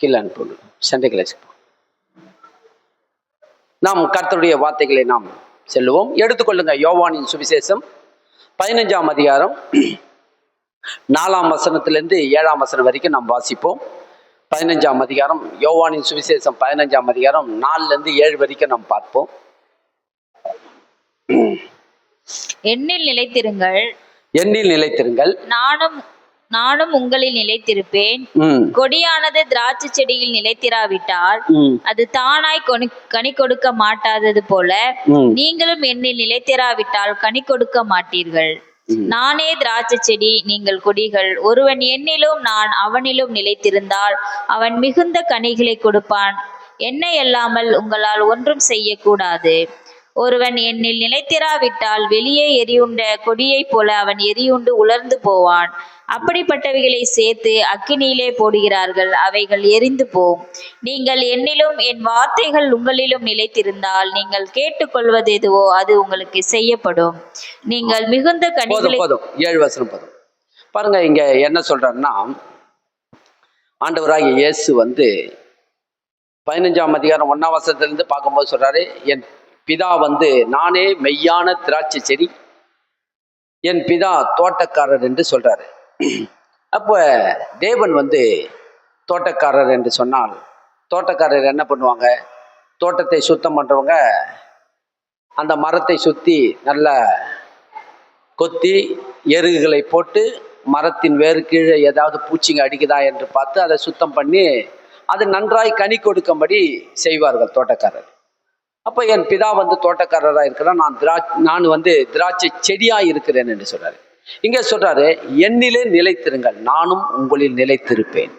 கீழே அனுப்பி சண்டே கிளாஸுக்கு நாம் கர்த்தருடைய வார்த்தைகளை நாம் செல்லுவோம். எடுத்துக்கொள்ளுங்க யோவானின் சுவிசேஷம் 15ஆம் அதிகாரம் 4ஆம் வசனத்திலிருந்து 7ஆம் வசனம் வரைக்கும் நாம் வாசிப்போம். 15ஆம் அதிகாரம் யோவானின் சுவிசேஷம் 15ஆம் அதிகாரம் 4லிருந்து 7 வரைக்கும் நாம் பார்ப்போம். என்னில் நிலைத்திருங்கள், என்னில் நிலைத்திருங்கள், நானும் உங்களில் நிலைத்திருப்பேன். கொடியானது திராட்சை செடியில் நிலைத்திராவிட்டால் அது தானாய் கனி கொடுக்க மாட்டாதது போல நீங்களும் என்னில் நிலைத்திராவிட்டால் கனி கொடுக்க மாட்டீர்கள். நானே திராட்சை செடி, நீங்கள் கொடிகள். ஒருவன் என்னிலும் நான் அவனிலும் நிலைத்திருந்தால் அவன் மிகுந்த கனிகளை கொடுப்பான். என்னை அல்லாமல் உங்களால் ஒன்றும் செய்யக்கூடாது. ஒருவன் என்னில் நிலைத்திராவிட்டால் வெளியே எரியுண்ட கொடியைப் போல அவன் எரியுண்டு உலர்ந்து போவான். அப்படிப்பட்டவைகளை சேர்த்து அக்கினியிலே போடுகிறார்கள், அவைகள் எரிந்து போம். நீங்கள் என்னிலும் என் வார்த்தைகள் உங்களிலும் நிலைத்திருந்தால் நீங்கள் கேட்டுக்கொள்வது எதுவோ அது உங்களுக்கு செய்யப்படும். நீங்கள் மிகுந்த கனிகளை 7 வசனம் பாருங்க. இங்க என்ன சொல்றாருன்னா, ஆண்டவராகிய இயேசு 15ஆம் அதிகாரம் 1ஆம் வசனத்திலிருந்து பார்க்கும்போது சொல்றாரு, என் பிதா நானே மெய்யான திராட்சை செடி, என் பிதா தோட்டக்காரர் என்று சொல்றாரு. அப்போ தேவன் தோட்டக்காரர் என்று சொன்னால் தோட்டக்காரர் என்ன பண்ணுவாங்க? தோட்டத்தை சுத்தம் பண்றவங்க அந்த மரத்தை சுற்றி நல்லா கொத்தி எருகுகளை போட்டு மரத்தின் வேறு கீழே ஏதாவது பூச்சிங்க அடிக்குதா என்று பார்த்து அதை சுத்தம் பண்ணி அது நன்றாய் கனி கொடுக்கும்படி செய்வார்கள் தோட்டக்காரர். அப்போ என் பிதா தோட்டக்காரராக இருக்கிறான், நான் திராட்சை செடியாக இருக்கிறேன் என்று சொல்றாரு. இங்க சொல்றாரு, என்னிலே நிலைத்திருங்கள், நானும் உங்களில் நிலைத்திருப்பேன்.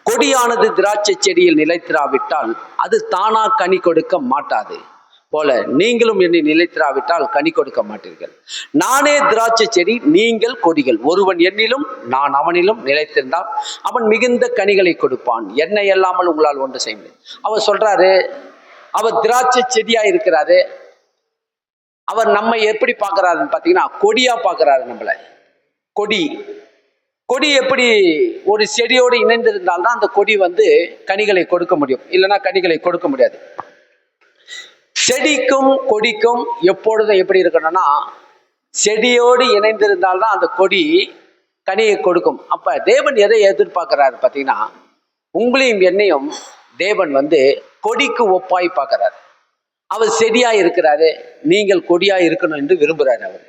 கொடியானது திராட்சை செடியில் நிலைத்திராவிட்டால் அது தானா கனி கொடுக்க மாட்டாது போல நீங்களும் என்னை நிலைத்திராவிட்டால் கனி கொடுக்க மாட்டீர்கள். நானே திராட்சை செடி, நீங்கள் கொடிகள். ஒருவன் என்னிலும் நான் அவனிலும் நிலைத்திருந்தால் அவன் மிகுந்த கனிகளை கொடுப்பான். என்னை அல்லாமல் உங்களால் ஒன்று செய்ய முடியும். அவர் சொல்றாரு, அவர் திராட்சை செடியா இருக்கிறாரு. அவர் நம்ம எப்படி பார்க்கிறாருன்னு பார்த்தீங்கன்னா கொடியா பார்க்கிறாரு. நம்மள கொடி எப்படி ஒரு செடியோடு இணைந்திருந்தால்தான் அந்த கொடி கனிகளை கொடுக்க முடியும், இல்லைன்னா கனிகளை கொடுக்க முடியாது. செடிக்கும் கொடிக்கும் எப்பொழுதும் எப்படி இருக்கணும்னா, செடியோடு இணைந்திருந்தால்தான் அந்த கொடி கனியை கொடுக்கும். அப்ப தேவன் எதை எதிர்பார்க்கிறாரு பார்த்தீங்கன்னா, உங்களையும் என்னையும் தேவன் கொடிக்கு ஒப்பாய் பார்க்கிறாரு. அவர் செடியா இருக்கிறாரு, நீங்கள் கொடியா இருக்கணும் என்று விரும்புறாரு. அவர்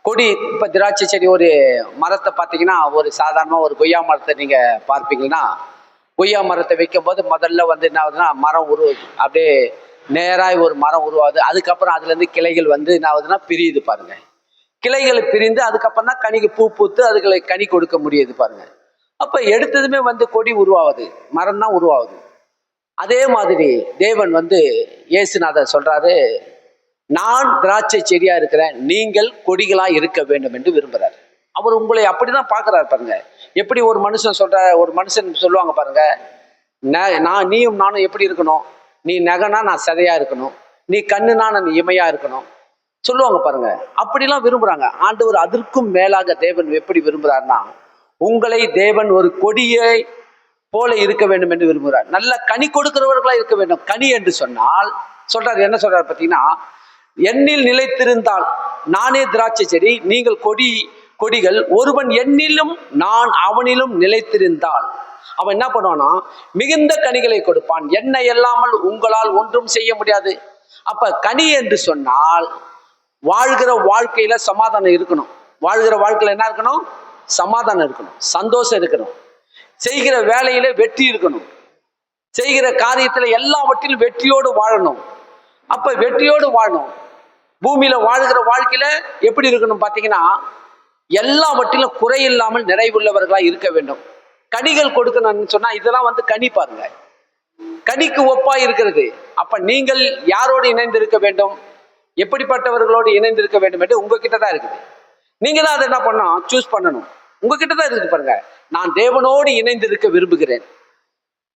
கொடி, இப்ப திராட்சை செடி, ஒரு மரத்தை பார்த்தீங்கன்னா, ஒரு சாதாரணமா ஒரு கொய்யா மரத்தை நீங்க பார்ப்பீங்கன்னா, கொய்யா மரத்தை வைக்கும் போது முதல்ல என்ன ஆகுதுன்னா, மரம் உருவாது, அப்படியே நேராய் ஒரு மரம் உருவாது. அதுக்கப்புறம் அதுல இருந்து கிளைகள் என்ன ஆகுதுன்னா பிரியுது பாருங்க. கிளைகள் பிரிந்து அதுக்கப்புறம் தான் கனிக்கு பூ பூத்து அதுகளை கனி கொடுக்க முடியுது பாருங்க. அப்ப எடுத்ததுமே கொடி உருவாகுது, மரம் தான் உருவாகுது. அதே மாதிரி தேவன் இயேசுநாதர் சொல்றாரு, நான் திராட்சை செடியா இருக்கிறேன், நீங்கள் கொடிகளா இருக்க வேண்டும் என்று விரும்புறாரு. அவர் உங்களை அப்படிதான் பார்க்கிறாரு பாருங்க. எப்படி ஒரு மனுஷன் ஒரு மனுஷன் சொல்லுவாங்க பாருங்க, நீயும் நானும் எப்படி இருக்கணும்? நீ நகனா நான் சதையா இருக்கணும், நீ கண்ணுனா நான் இமையா இருக்கணும் சொல்லுவாங்க பாருங்க. அப்படிலாம் விரும்புறாங்க. ஆண்டவர் அதற்கும் மேலாக தேவன் எப்படி விரும்புறாருன்னா, உங்களை தேவன் ஒரு கொடியை போல இருக்க வேண்டும் என்று விரும்புகிறார். நல்ல கனி கொடுக்கிறவர்களா இருக்க வேண்டும். கனி என்று சொன்னால் சொல்றாரு, என்ன சொல்றாரு பார்த்தீங்கன்னா, என்னில் நிலைத்திருந்தால் நானே திராட்சை செடி, நீங்கள் கொடிகள். ஒருவன் என்னிலும் நான் அவனிலும் நிலைத்திருந்தால் அவன் என்ன பண்ணுவானா, மிகுந்த கனிகளை கொடுப்பான். என்னை இல்லாமல் உங்களால் ஒன்றும் செய்ய முடியாது. அப்ப கனி என்று சொன்னால் வாழ்கிற வாழ்க்கையில சமாதானம் இருக்கணும். வாழ்கிற வாழ்க்கையில என்ன இருக்கணும்? சமாதானம் இருக்கணும், சந்தோஷம் இருக்கணும், செய்கிற வேலையில வெற்றி இருக்கணும், செய்கிற காரியத்துல எல்லாவற்றிலும் வெற்றியோடு வாழணும். அப்ப வெற்றியோடு வாழணும். பூமியில வாழ்கிற வாழ்க்கையில எப்படி இருக்கணும் பார்த்தீங்கன்னா, எல்லாவற்றிலும் குறையில்லாமல் நிறைவுள்ளவர்களா இருக்க வேண்டும். கனிகள் கொடுக்கணும்னு சொன்னா இதெல்லாம் கனி பாருங்க, கனிக்கு ஒப்பா இருக்கிறது. அப்ப நீங்கள் யாரோடு இணைந்து இருக்க வேண்டும், எப்படிப்பட்டவர்களோடு இணைந்து இருக்க வேண்டும் என்று உங்ககிட்ட தான் இருக்குது. நீங்க தான் அதை என்ன பண்ணணும், சூஸ் பண்ணணும். உங்ககிட்ட தான் இருக்குது பாருங்க. நான் தேவனோடு இணைந்திருக்க விரும்புகிறேன்,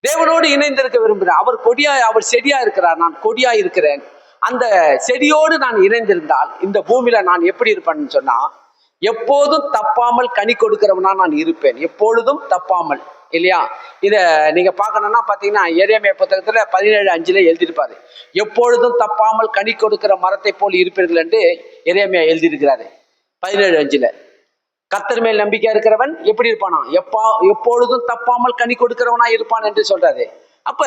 தேவனோடு இணைந்திருக்க விரும்புகிறேன். அவர் செடியா இருக்கிறார், நான் கொடியா இருக்கிறேன். அந்த செடியோடு நான் இணைந்திருந்தால் இந்த பூமியில நான் எப்படி இருப்பேன்னு சொன்னா, எப்போதும் தப்பாமல் கனி கொடுக்கிறவனா நான் இருப்பேன். எப்பொழுதும் தப்பாமல், இல்லையா? இதை நீங்க பார்க்கணும்னா பார்த்தீங்கன்னா எரேமியா புத்தகத்துல 17:5 எழுதியிருப்பாரு. எப்பொழுதும் தப்பாமல் கனி கொடுக்கிற மரத்தை போல் இருப்பீர்கள் என்று எரேமியா எழுதியிருக்கிறாரு 17:5. கர்த்தர் மேல் நம்பிக்கை இருக்கிறவன் எப்படி இருப்பானா? எப்பொழுதும் தப்பாமல் கனி கொடுக்கிறவனா இருப்பான் என்று சொல்றாரு. அப்ப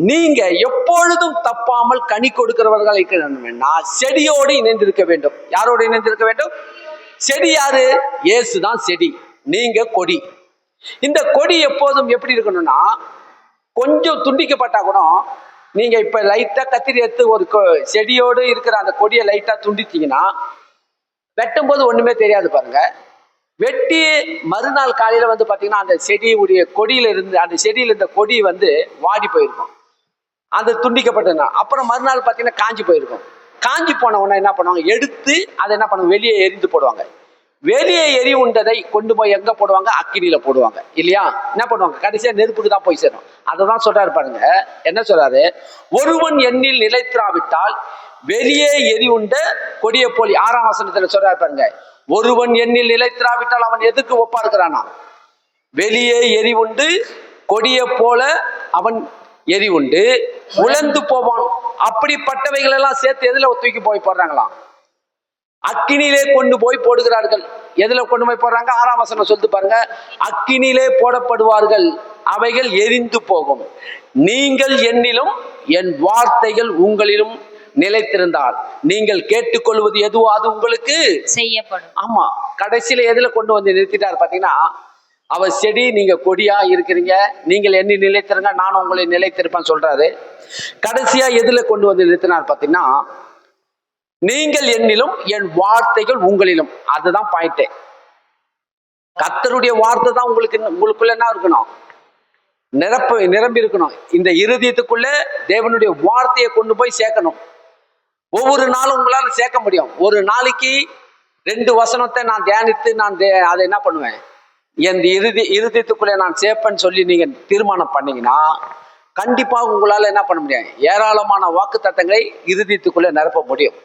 நீங்க எப்பொழுதும் தப்பாமல் கனி கொடுக்கிறவர்கள் இருக்கணும்னா செடியோடு இணைந்திருக்க வேண்டும். யாரோடு இணைந்திருக்க வேண்டும்? செடி யாரு? இயேசுதான் செடி, நீங்க கொடி. இந்த கொடி எப்போதும் எப்படி இருக்கணும்னா, கொஞ்சம் துண்டிக்கப்பட்டா கூட நீங்க இப்ப லைட்டா கத்திரி எடுத்து ஒரு செடியோடு இருக்கிற அந்த கொடியை லைட்டா துண்டித்தீங்கன்னா வெட்டும் போது ஒண்ணுமே தெரியாது பாருங்க. வெட்டி மறுநாள் காலையில வந்து பாத்தீங்கன்னா அந்த செடியுடைய கொடியில இருந்து அந்த செடியில இருந்த கொடி வந்து வாடி போயிருக்கும், அது துண்டிக்கப்பட்டதுன்னா. அப்புறம் மறுநாள் பாத்தீங்கன்னா காஞ்சி போயிருக்கும். காஞ்சி போன உடனே என்ன பண்ணுவாங்க, எடுத்து அதை என்ன பண்ணுவாங்க, வெளியே எரிந்து போடுவாங்க. வெளியே எரி உண்டதை கொண்டு போய் எங்க போடுவாங்க? அக்கினியில போடுவாங்க இல்லையா? என்ன பண்ணுவாங்க? கடைசியா நெருப்புக்கு தான் போய் சேரும். அததான் சொல்றாரு பாருங்க. என்ன சொல்றாரு? ஒருவன் எண்ணில் நிலைத்திராவிட்டால் வெளியே எரி உண்ட கொடிய போலி. 6ஆம் வசனத்துல சொல்றாரு பாருங்க. ஒருவன் எண்ணில் நிலைத்திராவிட்டால் அவன் எதுக்கு ஒப்பா இருக்கிறானா? வெளியே எரி உண்டு கொடிய போல அவன் எரி உண்டு உழந்து போவான். அப்படிப்பட்டவைகள் எல்லாம் சேர்த்து எதுல தூக்கி போய் போடுறாங்களாம்? அக்கினியிலே கொண்டு போய் போடுகிறார்கள். எதுல கொண்டு போய் போடுறாங்க? 6ஆம் வசனம் சொல்லிட்டு பாருங்க. அக்கினியிலே போடப்படுவார்கள், அவைகள் எரிந்து போகும். நீங்கள் என்னிலும் என் வார்த்தைகள் உங்களிலும் நிலைத்திருந்தால் நீங்கள் கேட்டுக்கொள்வது எதுவோ அது உங்களுக்கு செய்யப்படும். ஆமா, கடைசியில எதுல கொண்டு வந்து நிறுத்திட்டாரு பாத்தீங்கன்னா, அவர் செடி, நீங்க கொடியா இருக்கிறீங்க, நீங்கள் என்ன நிலைத்திருங்க, நான் உங்களை நிலைத்திருப்பேன் சொல்றாரு. கடைசியா எதுல கொண்டு வந்து நிறுத்தினார் பாத்தீங்கன்னா, நீங்கள் என்னிலும் என் வார்த்தைகள் உங்களிலும். அதுதான் பாயிண்டே. கர்த்தருடைய வார்த்தை தான் உங்களுக்குள்ள என்ன இருக்கணும்? நிரம்பி இருக்கணும். இந்த இருதயத்துக்குள்ள தேவனுடைய வார்த்தையை கொண்டு போய் சேர்க்கணும். ஒவ்வொரு நாளும் உங்களால சேர்க்க முடியும். ஒரு நாளைக்கு 2 வசனத்தை நான் தியானித்து நான் அதை என்ன பண்ணுவேன், என் இருதயத்துக்குள்ளே நான் சேர்ப்பேன்னு சொல்லி நீங்க தீர்மானம் பண்ணீங்கன்னா கண்டிப்பாக உங்களால என்ன பண்ண முடியும்? ஏராளமான வாக்கு தத்தங்களை இருதயத்துக்குள்ளே நிரப்ப முடியும்.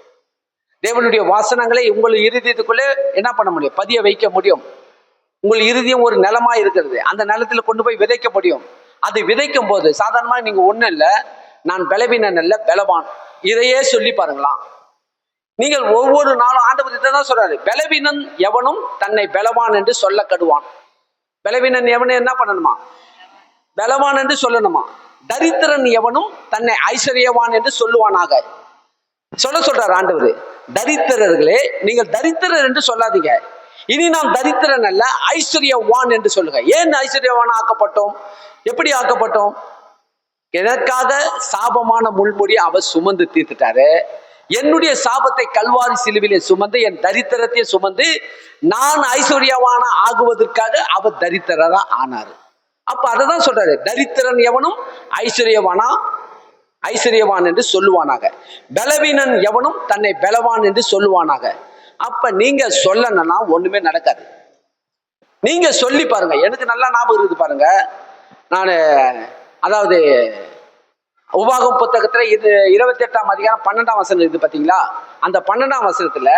தேவனுடைய வாசனங்களை உங்கள் இருதயத்துக்குள்ளே என்ன பண்ண முடியும்? பதிய வைக்க முடியும். உங்கள் இருதயம் ஒரு நிலமா இருக்கிறது, அந்த நிலத்துல கொண்டு போய் விதைக்க முடியும். அது விதைக்கும் போது சாதாரணமா நீங்க ஒண்ணும் இல்லை, நான் பலவீனன் அல்ல பலவான், இதையே சொல்லி பாருங்களாம். நீங்கள் ஒவ்வொரு நாளும் ஆண்டவர் இதான் சொல்றாரு, பலவீனன் எவனும் தன்னை பலவான் என்று சொல்ல கடுவான். பலவீனன் எவனும் என்ன பண்ணணுமா? பலவான் என்று சொல்லணுமா? தரித்திரன் எவனும் தன்னை ஐஸ்வர்யவான் என்று சொல்லுவானாக சொல்றாரு ஆண்டவர். தரித்திரர்களே, நீங்கள் தரித்திரர் என்று சொல்லாதீங்க. இனி நாம் தரித்திரன் அல்ல, ஐஸ்வர்யவான் என்று சொல்லுங்க. ஏன் ஐஸ்வர்யவான் ஆக்கப்பட்டோம்? எப்படி ஆக்கப்பட்டோம்? எனக்காக சாபமான முள்முடி அவர் சுமந்து தீர்த்துட்டாரு. என்னுடைய சாபத்தை கல்வாரி சிலுவிலே சுமந்து என் தரித்திரத்தை சுமந்து நான் ஐஸ்வர்யவான ஆகுவதற்காக அவர் தரித்திரரா ஆனாரு. அப்ப அததான் சொல்றாரு, தரித்திரன் எவனும் ஐஸ்வர்யவான் என்று சொல்லுவானாக, பலவீனன் எவனும் தன்னை பலவான் என்று சொல்லுவானாக. அப்ப நீங்க சொல்லணும்னா ஒண்ணுமே நடக்காது. நீங்க சொல்லி பாருங்க. எனக்கு நல்லா ஞாபகம் இருக்குது பாருங்க. நான் அதாவது உபாகம் புத்தகத்துல இது 28ஆம் அதிகாரம் 12ஆம் வசனம் இது பாத்தீங்களா? அந்த 12ஆம் வசனத்துல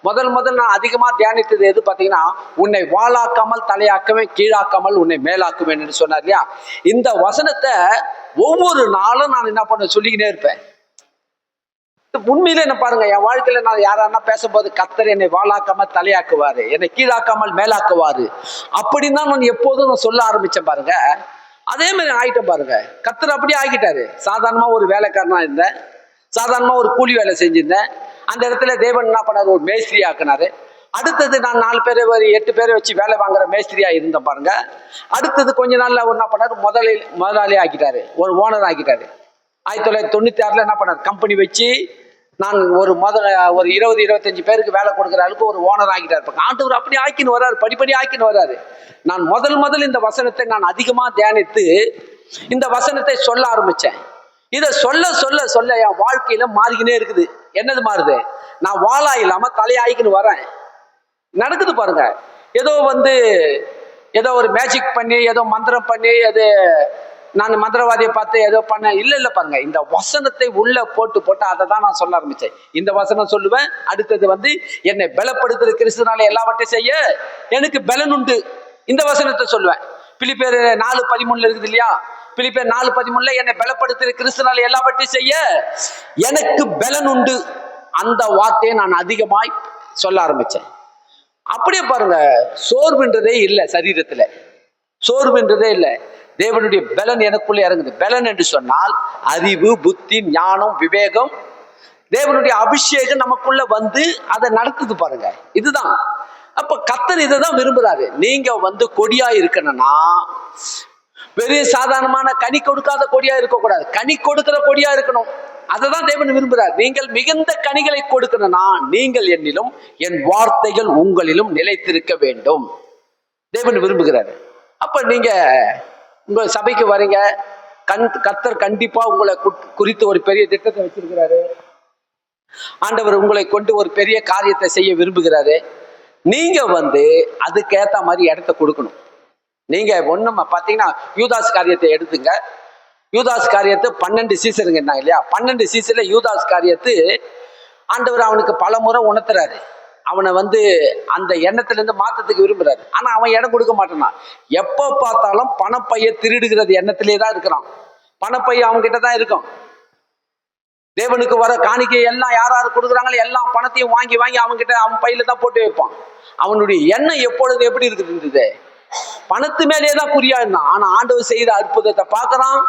முதல் நான் அதிகமா தியானித்தது எது பாத்தீங்கன்னா, உன்னை வாளாக்காமல் தலையாக்குவேன், கீழாக்காமல் உன்னை மேலாக்குவேன் என்று சொன்னார் இல்லையா? இந்த வசனத்தை ஒவ்வொரு நாளும் நான் என்ன பண்ண சொல்லிக்கினே இருப்பேன். உண்மையில என்ன பாருங்க, என் வாழ்க்கையில நான் யாரானா பேசும்போது கர்த்தர் என்னை வாளாக்காமல் தலையாக்குவாரு, என்னை கீழாக்காமல் மேலாக்குவாரு அப்படின்னு தான் நான் எப்போதும் நான் சொல்ல ஆரம்பிச்சேன் பாருங்க. அதே மாதிரி ஆயிட்டேன் பாருங்க. கர்த்தர் அப்படியே ஆகிட்டாரு. சாதாரணமா ஒரு வேலைக்காரனா இருந்தேன், சாதாரணமா ஒரு கூலி வேலை செஞ்சிருந்தேன். அந்த இடத்துல தேவன் என்ன பண்ணாரு, ஒரு மேஸ்திரி ஆக்கினாரு. அடுத்தது நான் 4 பேரை 8 பேரை வச்சு வேலை வாங்குற மேஸ்திரியா இருந்தேன் பாருங்க. அடுத்தது கொஞ்ச நாள்ல என்ன பண்ணாரு, முதலாளி ஆக்கிட்டாரு, ஒரு ஓனர் ஆக்கிட்டாரு. 1996 என்ன பண்ணாரு, கம்பெனி வச்சு நான் ஒரு 20-25 பேருக்கு வேலை கொடுக்குற அளவுக்கு ஒரு ஓனர் ஆகிட்டாரு. ஆண்டவர் அப்படி ஆக்கின்னு வர்றாரு, படிப்படி ஆக்கின்னு வர்றாரு. நான் முதல் இந்த வசனத்தை நான் அதிகமா தியானித்து இந்த வசனத்தை சொல்ல ஆரம்பிச்சேன். இதை சொல்ல என் வாழ்க்கையில மாறிக்கினே இருக்குது. என்னது மாறுது? நான் வாளா இல்லாம தலையாயிக்கின்னு வரேன். நடக்குது பாருங்க. ஏதோ ஒரு மேஜிக் பண்ணி, ஏதோ மந்திரம் பண்ணி, அது நான் மந்திரவாதியை பார்த்து ஏதோ பண்ண இல்ல பாருங்க. இந்த வசனத்தை உள்ள போட்டு அதை தான் நான் சொல்ல ஆரம்பிச்சேன். இந்த வசனம் சொல்லுவேன். அடுத்தது என்னை பலப்படுத்துற கிறிஸ்துனால எல்லாவற்றையும் செய்ய எனக்கு பலன் உண்டு, இந்த வசனத்தை சொல்லுவேன். பிலிப்பியர் 4:13 இருக்குது இல்லையா? பிலிப்பியர் 4:13 என்னை பலப்படுத்துகிற கிறிஸ்துவினால் எல்லாவற்றையும் செய்ய எனக்கு பலன் உண்டு. அந்த வார்த்தையை நான் அதிகமாய் சொல்ல ஆரம்பிச்சேன். அப்படியே பாருங்க, சோர்வுன்றதே இல்லை, சரீரத்துல சோர்வுன்றதே இல்லை. தேவனுடைய பலன் எனக்குள்ளே இறங்குது. பலன் என்று சொன்னால் அறிவு, புத்தி, ஞானம், விவேகம், தேவனுடைய அபிஷேகம் நமக்குள்ள வந்து அதை நடக்குது பாருங்க. இதுதான். அப்ப கர்த்தர் இதை தான் விரும்புறாரு. நீங்க கொடியா இருக்கணும்னா பெரிய சாதாரணமான கனி கொடுக்காத கொடியா இருக்கக்கூடாது, கனி கொடுக்கிற கொடியா இருக்கணும். அததான் தேவன் விரும்புகிறார். நீங்கள் மிகுந்த கனிகளை கொடுக்கணும்னா நீங்கள் என்னிலும் என் வார்த்தைகள் உங்களிலும் நிலைத்திருக்க வேண்டும். தேவன் விரும்புகிறாரு. அப்ப நீங்க உங்க சபைக்கு வரீங்க, கர்த்தர் கண்டிப்பா உங்களை குறித்து ஒரு பெரிய திட்டத்தை வச்சிருக்கிறாரு. ஆண்டவர் உங்களை கொண்டு ஒரு பெரிய காரியத்தை செய்ய விரும்புகிறாரு. நீங்க அதுக்கேத்த மாதிரி இடத்த கொடுக்கணும். நீங்க ஒண்ணும் பாத்தீங்கன்னா யூதாஸ் காரியத்தை எடுத்துங்க. யூதாஸ் காரியத்தை 12 சீசருங்க இருந்தாங்க இல்லையா? 12 சீசர்ல யூதாஸ் காரியத்து ஆண்டவர் அவனுக்கு பல முறை உணர்த்துறாரு. அவனை அந்த எண்ணத்துல இருந்து மாத்தத்துக்கு விரும்புறாரு. ஆனா அவன் இடம் கொடுக்க மாட்டான். எப்ப பார்த்தாலும் பணப்பைய திருடுகிறது எண்ணத்திலே தான் இருக்கிறான். பணப்பைய அவங்க கிட்ட தான் இருக்கும். தேவனுக்கு வர காணிக்கை எல்லாம் யாராரு கொடுக்குறாங்களோ எல்லாம் பணத்தையும் வாங்கி வாங்கி அவன்கிட்ட அவன் பையில தான் போட்டு வைப்பான். அவனுடைய எண்ணம் எப்பொழுது எப்படி இருக்குது? பணத்து மேலே தான் குறியா இருந்தான். ஆனா ஆண்டவர் செய்த அற்புதத்தை பார்க்கறான்,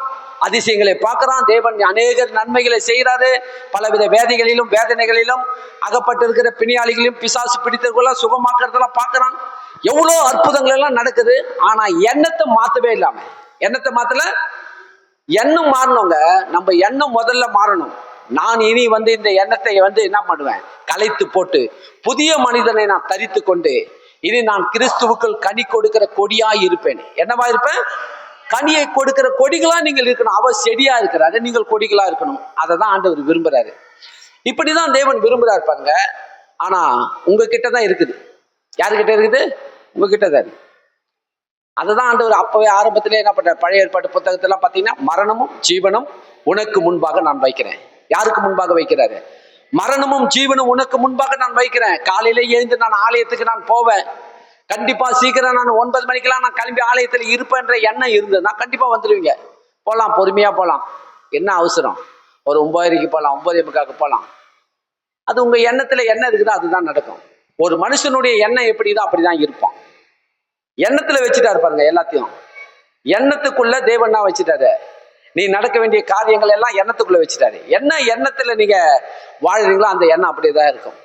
அதிசயங்களை பார்க்கறான். தேவன் அநேக நன்மைகளை செய்யறாரு. பலவித வேதைகளிலும் வேதனைகளிலும் அகப்பட்டிருக்கிற பிணியாளிகளையும் பிசாசு பிடித்தவர்களெல்லாம் சுகமாக்குறதெல்லாம் பார்க்கறான். எவ்வளோ அற்புதங்கள் எல்லாம் நடக்குது. ஆனா எண்ணத்தை மாத்தவே இல்லாம, எண்ணத்தை மாத்தல. எண்ணம் மாறணுங்க. நம்ம எண்ணம் முதல்ல மாறணும். நான் இனி இந்த எண்ணத்தை என்ன பண்ணுவேன்? கலைத்து போட்டு புதிய மனிதனை நான் தரித்து கொண்டு இனி நான் கிறிஸ்துவுக்குள் கனி கொடுக்கிற கொடியாய் இருப்பேன். என்னவா இருப்பேன்? கனியை கொடுக்கிற கொடிகளா நீங்கள் இருக்கணும். அவர் செடியா இருக்கிறாரு, நீங்கள் கொடிகளா இருக்கணும். அதை தான் ஆண்டவர் விரும்புறாரு. இப்படிதான் தேவன் விரும்புறாரு பாருங்க. ஆனா உங்ககிட்ட தான் இருக்குது. யாருக்கிட்ட இருக்குது? உங்ககிட்ட தான் இருக்கு. அதுதான் ஆண்டவர் அப்பவே ஆரம்பத்திலே என்ன பண்றார்? பழைய ஏற்பாட்டு புத்தகத்தெல்லாம் பார்த்தீங்கன்னா மரணமும் ஜீவனும் உனக்கு முன்பாக நான் வைக்கிறேன். யாருக்கு முன்பாக வைக்கிறாரு? மரணமும் ஜீவனும் உனக்கு முன்பாக நான் வைக்கிறேன். காலையில எழுந்து நான் ஆலயத்துக்கு நான் போவேன். கண்டிப்பா சீக்கிரம் நான் 9 மணிக்கெல்லாம் நான் கிளம்பி ஆலயத்தில் இருப்பேன்ற எண்ணம் இருந்தது. நான் கண்டிப்பா வந்துடுவீங்க. போகலாம், பொறுமையா போகலாம். என்ன அவசரம்? ஒரு 9:30 போகலாம், 9:45 போகலாம். அது உங்க எண்ணத்துல என்ன இருக்குதோ அதுதான் நடக்கும். ஒரு மனுஷனுடைய எண்ணம் எப்படிதோ அப்படிதான் இருப்பான். எண்ணத்துல வச்சுட்டாரு பாருங்க எல்லாத்தையும். எண்ணத்துக்குள்ள தேவன் தான் வச்சுட்டாரு. நீ நடக்க வேண்டிய காரியங்கள் எல்லாம் எண்ணத்துக்குள்ள வச்சுட்டாரு. என்ன எண்ணத்துல நீங்க வாழ்றீங்களோ அந்த எண்ணம் அப்படியேதான் இருக்கும்.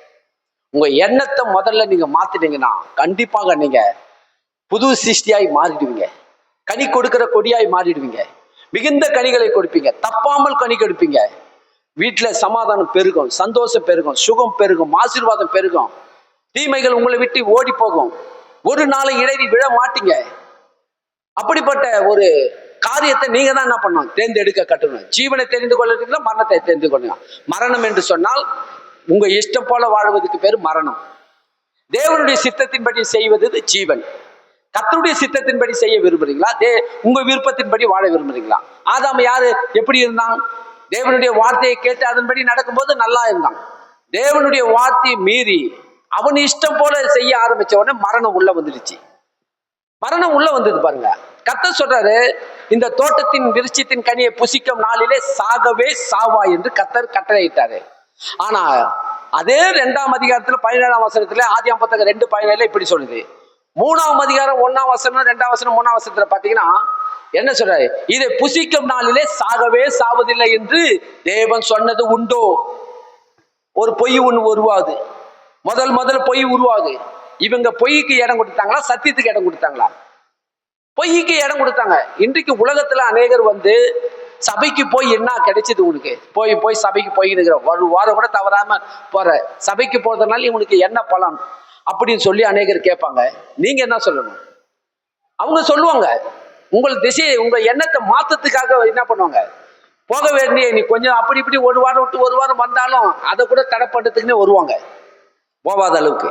உங்க எண்ணத்தை முதல்ல நீங்க மாத்திட்டீங்கன்னா கண்டிப்பாக நீங்க புது சிருஷ்டியாய் மாறிடுவீங்க. கனி கொடுக்கிற கொடியாய் மாறிடுவீங்க. மிகுந்த கனிகளை கொடுப்பீங்க. தப்பாமல் கனி கொடுப்பீங்க. வீட்டுல சமாதானம் பெருகும், சந்தோஷம் பெருகும், சுகம் பெருகும், ஆசீர்வாதம் பெருகும். தீமைகள் உங்களை விட்டு ஓடி போகும். ஒரு நாளை இடைவி விழ மாட்டீங்க. அப்படிப்பட்ட ஒரு காரியத்தை நீங்க தான் என்ன பண்ணணும்? தேர்ந்தெடுக்க கட்டணும். ஜீவனை தெரிந்து கொள்ளுறீங்களா, மரணத்தை தெரிந்து கொள்ளுங்க. மரணம் என்று சொன்னால் உங்க இஷ்டம் போல வாழ்வதற்கு பேரு மரணம். தேவனுடைய சித்தத்தின்படி செய்வது ஜீவன். கர்த்தருடைய சித்தத்தின்படி செய்ய விரும்புறீங்களா? உங்க விருப்பத்தின்படி வாழ விரும்புறீங்களா? ஆதாம் யாரு? எப்படி இருந்தான்? தேவனுடைய வார்த்தையை கேட்டு அதன்படி நடக்கும்போது நல்லா இருந்தான். தேவனுடைய வார்த்தையை மீறி அவன் இஷ்டம் போல செய்ய ஆரம்பிச்ச உடனே மரணம் உள்ள வந்துடுச்சு. மரணம் உள்ள வந்தது பாருங்க. கர்த்தர் சொல்றாரு, இந்த தோட்டத்தின் விருட்சத்தின் கனியை புசிக்கும் நாளிலே சாகவே சாவா என்று கர்த்தர் கட்டளையிட்டாரு. ஆனா அதே 2ஆம் அதிகாரத்துல 17ஆம் வசனத்துல, ஆதியாகமம் புத்தகம் 2:17 இப்படி சொல்லுது. 3ஆம் அதிகாரம் 1ஆம் வசனம் 2ஆம் வசனம் 3ஆம் வசனத்துல பாத்தீங்கன்னா என்ன சொல்றாரு? இதை புசிக்கும் நாளிலே சாகவே சாவதில்லை என்று தேவன் சொன்னது உண்டோ? ஒரு பொய் ஒண்ணு உருவாது. முதல் பொய் உருவாகுது. இவங்க பொய்க்கு இடம் கொடுத்தாங்களா, சத்தியத்துக்கு இடம் கொடுத்தாங்களா? பொய்க்கு இடம் கொடுத்தாங்க. இன்றைக்கு உலகத்துல அநேகர் சபைக்கு போய் என்ன கிடைச்சது உனக்கு? போய் சபைக்கு போயிருக்கிற ஒரு வாரம் கூட தவறாம போற. சபைக்கு போறதுனால இவனுக்கு என்ன பலன் அப்படின்னு சொல்லி அநேகர் கேட்பாங்க. நீங்க என்ன சொல்லணும்? அவங்க சொல்லுவாங்க, உங்கள் திசையை உங்க எண்ணத்தை மாத்தத்துக்காக என்ன பண்ணுவாங்க? போக வேண்டிய நீ கொஞ்சம் அப்படி இப்படி ஒரு வாரம் விட்டு ஒரு வாரம் வந்தாலும் அதை கூட தடை பண்றதுக்குன்னே வருவாங்க. போகாத அளவுக்கு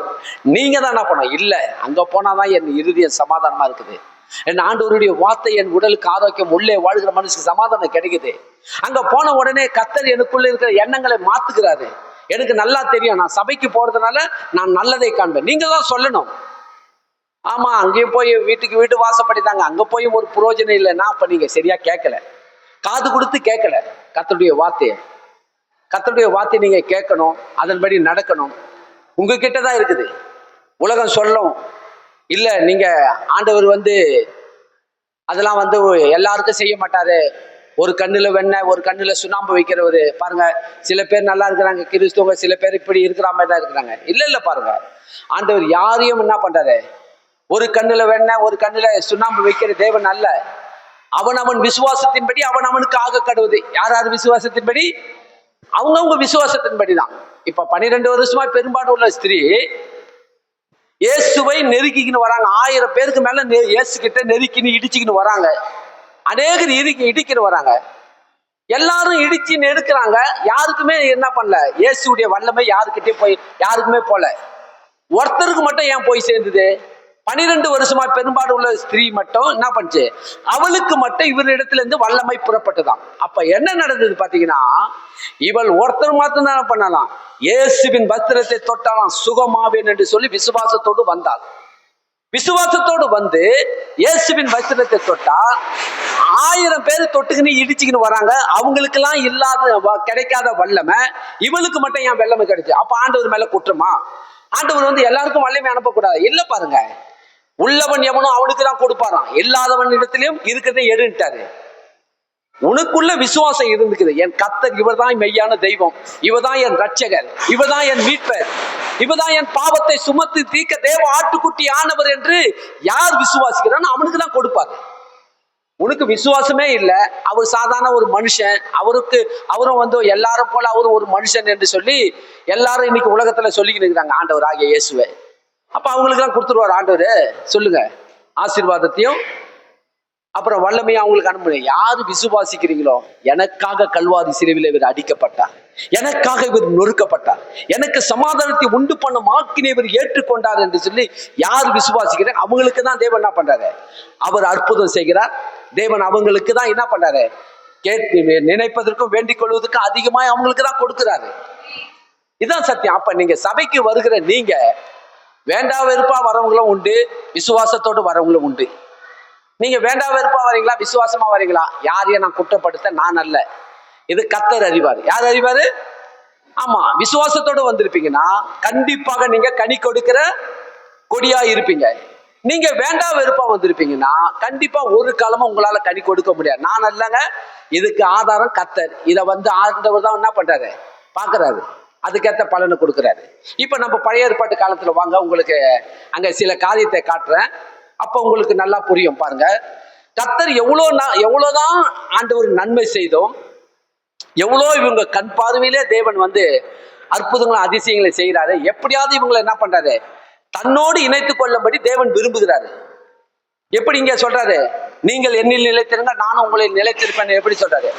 நீங்க தான் என்ன பண்ண? இல்ல, அங்க போனாதான் என் இருதயம் சமாதானமா இருக்குது. என் ஆண்டவருடைய வார்த்தை என் உடலுக்கு ஆரோக்கியம், உள்ளே வாழ்கிற மனுஷனுக்கு சமாதானம் கிடைக்குது. அங்க போன உடனே கர்த்தர் எனக்குள்ள இருக்கிற எண்ணங்களை மாத்துக்கிறாரு. எனக்கு நல்லா தெரியும், நான் சபைக்கு போறதுனால நான் நல்லதை காண்பேன். நீங்க தான் சொல்லணும். ஆமா, அங்கேயும் போய் வீட்டுக்கு வீட்டு வாசப்படித்தாங்க, அங்க போய் ஒரு புரோஜனம் இல்லைன்னா அப்ப நீங்க சரியா கேட்கல, காது கொடுத்து கேட்கல. கர்த்தருடைய வார்த்தையை நீங்க கேட்கணும், அதன்படி நடக்கணும். உங்ககிட்ட தான் இருக்குது. உலகம் சொல்லும் இல்ல, நீங்க ஆண்டவர் அதெல்லாம் எல்லாருக்கும் செய்ய மாட்டாரு. ஒரு கண்ணுல வெண்ணெய் ஒரு கண்ணுல சுண்ணாம்பு வைக்கிறவரு பாருங்க. சில பேர் நல்லா இருக்கிறாங்க கிறிஸ்துவங்க, சில பேர் இப்படி இருக்கிற மாதிரி தான் இருக்கிறாங்க. இல்ல பாருங்க, ஆண்டவர் யாரையும் என்ன பண்றாரு, ஒரு கண்ணுல வெண்ணெய் ஒரு கண்ணுல சுண்ணாம்பு வைக்கிற தேவன் அல்ல. அவன் விசுவாசத்தின்படி அவனுக்கு ஆக கடவுது. யார் விசுவாசத்தின்படி? அவங்கவுங்க விசுவாசத்தின்படி தான். இப்ப 12 வருஷமா பெரும்பாடு உள்ள ஸ்திரீ இயேசுவை நெருக்கிக்கின்னு வராங்க. 1000 பேருக்கு மேல இயேசு கிட்ட நெருக்கின்னு இடிச்சுக்கின்னு வராங்க. அநேகர் இடிக்கின்னு வராங்க. எல்லாரும் இடிச்சு நெருக்கிறாங்க. யாருக்குமே என்ன பண்ணல, இயேசுடைய வல்லமை யாருக்கிட்டே யாருக்குமே போல. ஒருத்தருக்கு மட்டும் ஏன் போய் சேர்ந்தது? 12 வருஷமா பெரும்பாடு உள்ள ஸ்திரீ மட்டும் என்ன பண்ணுச்சு, அவளுக்கு மட்டும் இவரிடத்துல இருந்து வல்லமை புறப்பட்டுதான். அப்ப என்ன நடந்தது பாத்தீங்கன்னா, இவள் ஒருத்தர் மாத்திரம் தான் பண்ணலாம், இயேசுவின் வஸ்திரத்தை தொட்டாலாம் சுகமாவேன் என்று சொல்லி விசுவாசத்தோடு வந்தாள். விசுவாசத்தோடு இயேசுவின் வஸ்திரத்தை தொட்டா 1000 பேர் தொட்டுக்குன்னு இடிச்சுக்கின்னு வராங்க. அவங்களுக்கு எல்லாம் கிடைக்காத வல்லமை இவளுக்கு மட்டும் ஏன் வல்லமை கிடைச்சு? அப்ப ஆண்டவர் மேல குற்றமா? ஆண்டவர் எல்லாருக்கும் வல்லமை அனுப்பக்கூடாது இல்ல. பாருங்க, உள்ளவன் எவனோ அவனுக்கு தான் கொடுப்பாராம், இல்லாதவன் இடத்திலையும் இருக்கிறதை எடுட்டாரு. உனக்குள்ள விசுவாசம் இருந்துக்குது, என் கர்த்தர் இவர் தான் மெய்யான தெய்வம், இவர்தான் என் ரட்சகர், இவர்தான் என் மீட்பர், இவர்தான் என் பாவத்தை சுமத்து தீர்க்க தேவ ஆட்டுக்குட்டி ஆனவர் என்று யார் விசுவாசிக்கிறான்னு அவனுக்கு தான் கொடுப்பாரு. உனக்கு விசுவாசமே இல்லை, அவர் சாதாரண ஒரு மனுஷன், அவரும் எல்லாரும் போல அவரும் ஒரு மனுஷன் என்று சொல்லி எல்லாரும் இன்னைக்கு உலகத்துல சொல்லிக்கிட்டு இருக்கிறாங்க ஆண்டவர் ஆகிய இயேசுவை. அப்ப அவங்களுக்கு எல்லாம் கொடுத்துருவார் ஆண்டவர். சொல்லுங்க, ஆசீர்வாதத்தையும் அப்புறம் வல்லமையும் அவங்களுக்கு அனுப்புங்க. யாரு விசுவாசிக்கிறீங்களோ, எனக்காக கல்வாரி சிலுவையில் இவர் அடிக்கப்பட்டார், எனக்காக இவர் நொறுக்கப்பட்டார், எனக்கு சமாதானத்தை உண்டு பண்ண மாக்கினை இவர் ஏற்றுக்கொண்டார் என்று சொல்லி யார் விசுவாசிக்கிறாங்க அவங்களுக்கு தான் தேவன் என்ன பண்றாரு, அவர் அற்புதம் செய்கிறார். தேவன் அவங்களுக்கு தான் என்ன பண்றாரு, நினைப்பதற்கும் வேண்டிக் கொள்வதற்கும் அதிகமாக அவங்களுக்கு தான் கொடுக்கிறாரு. இதுதான் சத்தியம். அப்ப நீங்க சபைக்கு வருகிற நீங்க வேண்டா வெறுப்பா வரவங்களும் உண்டு, விசுவாசத்தோடு வரவங்களும் உண்டு. நீங்க வேண்டா வெறுப்பா வரீங்களா, விசுவாசமா வரீங்களா? யாரையும் நான் குற்றப்படுத்த நான் அல்ல, இது கர்த்தர் அறிவார். யார் அறிவாரு? ஆமா, விசுவாசத்தோடு வந்திருப்பீங்கன்னா கண்டிப்பாக நீங்க கனி கொடுக்கிற கொடியா இருப்பீங்க. நீங்க வேண்டா வெறுப்பா வந்திருப்பீங்கன்னா கண்டிப்பா ஒரு காலமும் உங்களால கனி கொடுக்க முடியாது. நான் அல்லங்க, இதுக்கு ஆதாரம் கர்த்தர். இதை ஆண்டவர் தான் என்ன பண்றாரு, பாக்குறாரு, அதுக்கேற்ற பலனை கொடுக்குறாரு. இப்ப நம்ம பழைய ஏற்பாட்டு காலத்துல வாங்க, உங்களுக்கு அங்க சில காரியத்தை காட்டுறேன், அப்ப உங்களுக்கு நல்லா புரியும். பாருங்க, கர்த்தர் எவ்வளவுதான் ஆண்டவர் நன்மை செய்தோம், எவ்வளோ இவங்க கண் பார்வையிலே தேவன் அற்புதங்களும் அதிசயங்களை செய்யறாரு. எப்படியாவது இவங்களை என்ன பண்றாரு, தன்னோடு இணைத்துக் கொள்ளும்படி தேவன் விரும்புகிறாரு. எப்படி இங்க சொல்றாரு, நீங்கள் என்னில் நிலைத்திருங்க நானும் உங்களை நிலைத்திருப்பேன். எப்படி சொல்றாரு